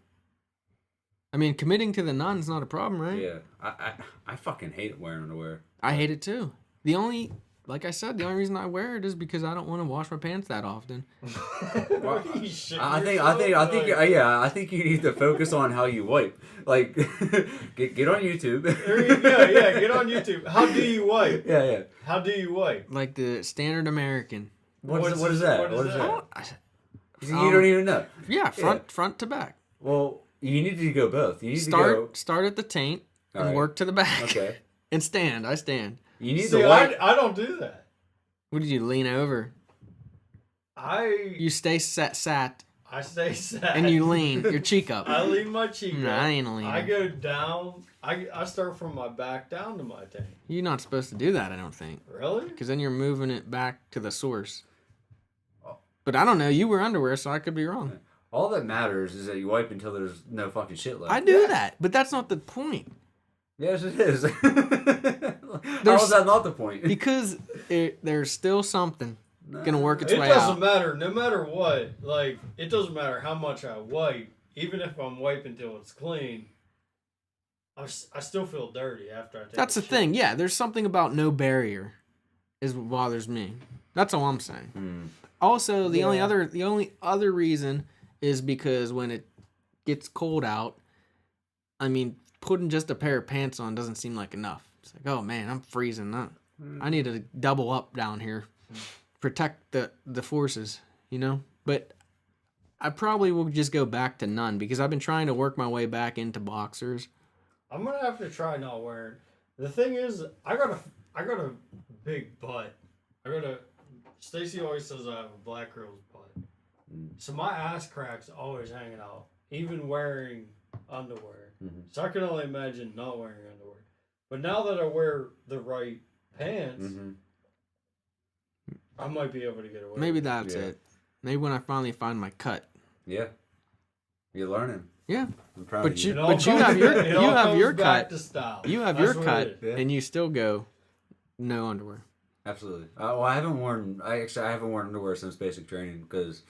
I mean, committing to the none is not a problem, right? Yeah. I fucking hate wearing underwear. I hate it too. Like I said, the only reason I wear it is because I don't want to wash my pants that often. Well, You shit I yourself, think like- I think you need to focus on how you wipe. Like, get on YouTube. There you go. Yeah, get on YouTube. How do you wipe? Yeah. How do you wipe? Like the standard American. What is What's that? what is I that? don't- You don't even know. Yeah, front to back. Well, you need to go both. You need Start at the taint and Alright. work to the back. Okay. And stand. I stand. You need See, to wipe. I don't do that. What did you lean over? You stay sat I stay sad. and you lean your cheek up. I lean my cheek No, up. I ain't leaning. I go down. I start from my back down to my tank. You're not supposed to do that, I don't think, Really? because then you're moving it back to the source. Oh. But I don't know. You wear underwear, so I could be wrong. All that matters is that you wipe until there's no fucking shit left. I do that, but that's not the point. Yes, it is. How is that not the point? Because there's still something gonna work its It way doesn't out. matter. No matter what. Like, it doesn't matter how much I wipe. Even if I'm wiping till it's clean, I still feel dirty after I take That's a the shit. thing. Yeah, there's something about no barrier, is what bothers me. That's all I'm saying. Hmm. Also, the only Yeah. other reason is because when it gets cold out, I mean, putting just a pair of pants on doesn't seem like enough. It's like, oh man, I'm freezing up. I need to double up down here, protect the forces, you know. But I probably will just go back to none because I've been trying to work my way back into boxers. I'm gonna have to try not wearing. The thing is, I got a big butt. Stacy always says I have a black girl's butt. So my ass crack's always hanging out, even wearing underwear. Mhm. So I can only imagine not wearing underwear. But now that I wear the right pants, Mhm. I might be able to get away. Maybe that's Yeah. it. Maybe when I finally find my cut. Yeah. You're learning. Yeah. I'm proud But of you- you. It all but you comes- have your- it you all have comes your back cut. to style. You have That's your what cut, it is. Yeah. and you still go no underwear. Absolutely. Well, I haven't worn. I haven't worn underwear since basic training because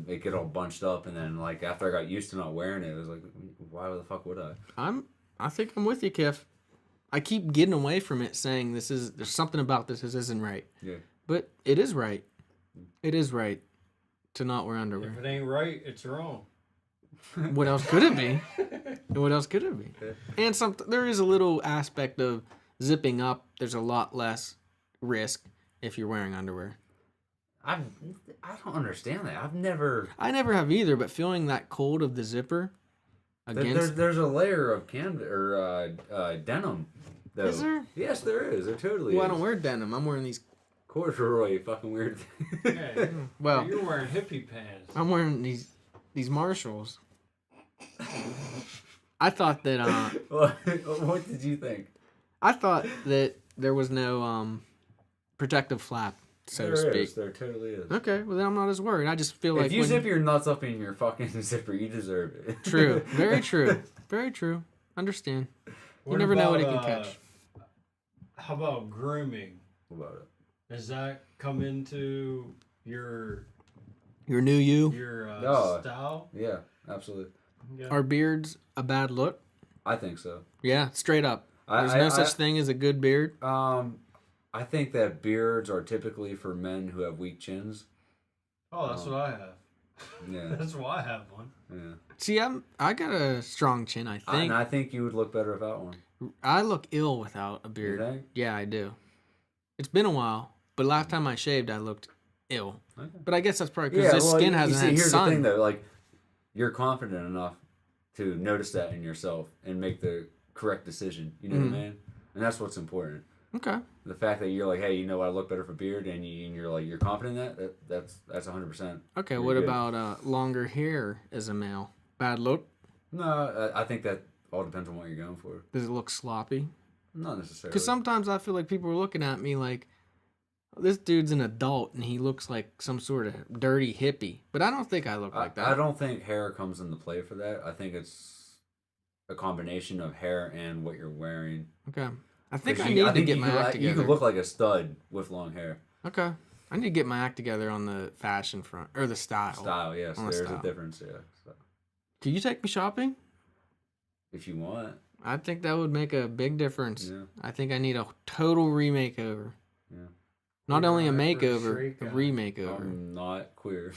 it get all bunched up, and then like after I got used to not wearing it, it was like, why the fuck would I? I think I'm with you, Kiff. I keep getting away from it, saying there's something about this isn't right. Yeah. But it is right. It is right to not wear underwear. If it ain't right, it's wrong. What else could it be? What else could it be? Yeah. And there is a little aspect of zipping up. There's a lot less risk if you're wearing underwear. I don't understand that. I've never. I never have either, but feeling that cold of the zipper against. There's a layer of denim. Though. Is there? Yes, there is. There totally Well, I is. don't wear denim. I'm wearing these. Corduroy, fucking weird. Hey, Well, you're wearing hippie pants. I'm wearing these Marshalls. I thought that What did you think? I thought that there was no protective flap, so to speak. There totally is. Okay, well then I'm not as worried. I just feel If like you when- zip your nuts up in your fucking zipper, you deserve it. True, very true, very true. Understand. You never know what he can catch. How about grooming? What about it? Does that come into your new you? style? Yeah, absolutely. Yeah. Are beards a bad look? I think so. Yeah, straight up. There's no such thing as a good beard. I think that beards are typically for men who have weak chins. Oh, that's what I have. Yeah. That's why I have one. Yeah. See, I got a strong chin, I think. And I think you would look better without one. I look ill without a beard. You think? Yeah, I do. It's been a while, but last time I shaved, I looked ill. Okay. But I guess that's probably because his skin hasn't had here's sun. the thing, though. Like, you're confident enough to notice that in yourself and make the correct decision. You know what I mean? And that's what's important. Okay. The fact that you're like, hey, you know what, I look better for beard, and you're like, you're confident in that's 100%. Okay, what about longer hair as a male? Bad look? No, I think that all depends on what you're going for. Does it look sloppy? Not necessarily. Because sometimes I feel like people are looking at me like, this dude's an adult and he looks like some sort of dirty hippie. But I don't think I look like that. I don't think hair comes into play for that. I think it's a combination of hair and what you're wearing. Okay. I think I need to get my act together. You could look like a stud with long hair. Okay. I need to get my act together on the fashion front. Or the style. Style, yes. There's a difference, yeah. So. Can you take me shopping? If you want. I think that would make a big difference. Yeah. I think I need a total remakeover. Yeah. Not only a makeover, a remakeover. I'm not queer.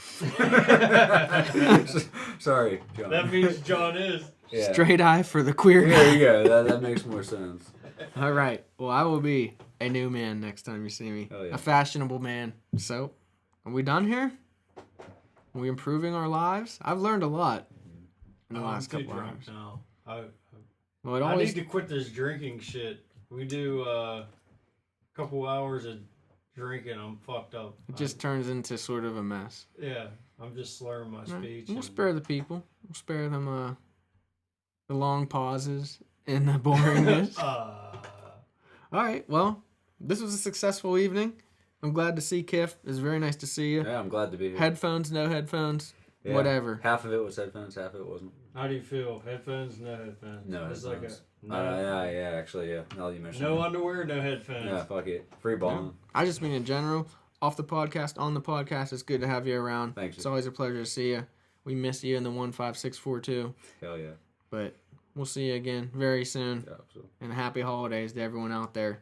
Sorry, John. That means John is. Yeah. Straight eye for the queer guy. There you go. That makes more sense. All right. Well, I will be a new man next time you see me. Oh, yeah. A fashionable man. So, are we done here? Are we improving our lives? I've learned a lot in the last couple hours. No. Well, I need to quit this drinking shit. We do a couple hours of drinking, I'm fucked up. It just turns into sort of a mess. Yeah, I'm just slurring my speech. We'll spare the people. We'll spare them the long pauses and the boringness. All right. Well, this was a successful evening. I'm glad to see Kiff. It's very nice to see you. Yeah, I'm glad to be here. Headphones, no headphones, Yeah. whatever. Half of it was headphones, half of it wasn't. How do you feel? Headphones, no headphones? No it's headphones. Like a, Yeah, actually, yeah. Now that you mention no it. underwear, no headphones. Yeah, fuck it. Free balling. I just mean in general, off the podcast, on the podcast, it's good to have you around. Thanks. It's always a pleasure to see you. We miss you in the 15642. Hell yeah. But we'll see you again very soon. Yeah, so. And happy holidays to everyone out there.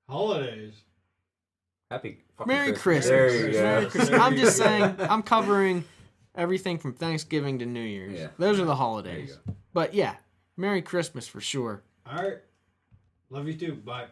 Holidays. Happy fucking Merry Christmas. There you go. Merry Christmas. I'm just saying, I'm covering everything from Thanksgiving to New Year's. Yeah. Those are the There holidays. you go. But yeah, Merry Christmas for sure. All right. Love you too. Bye.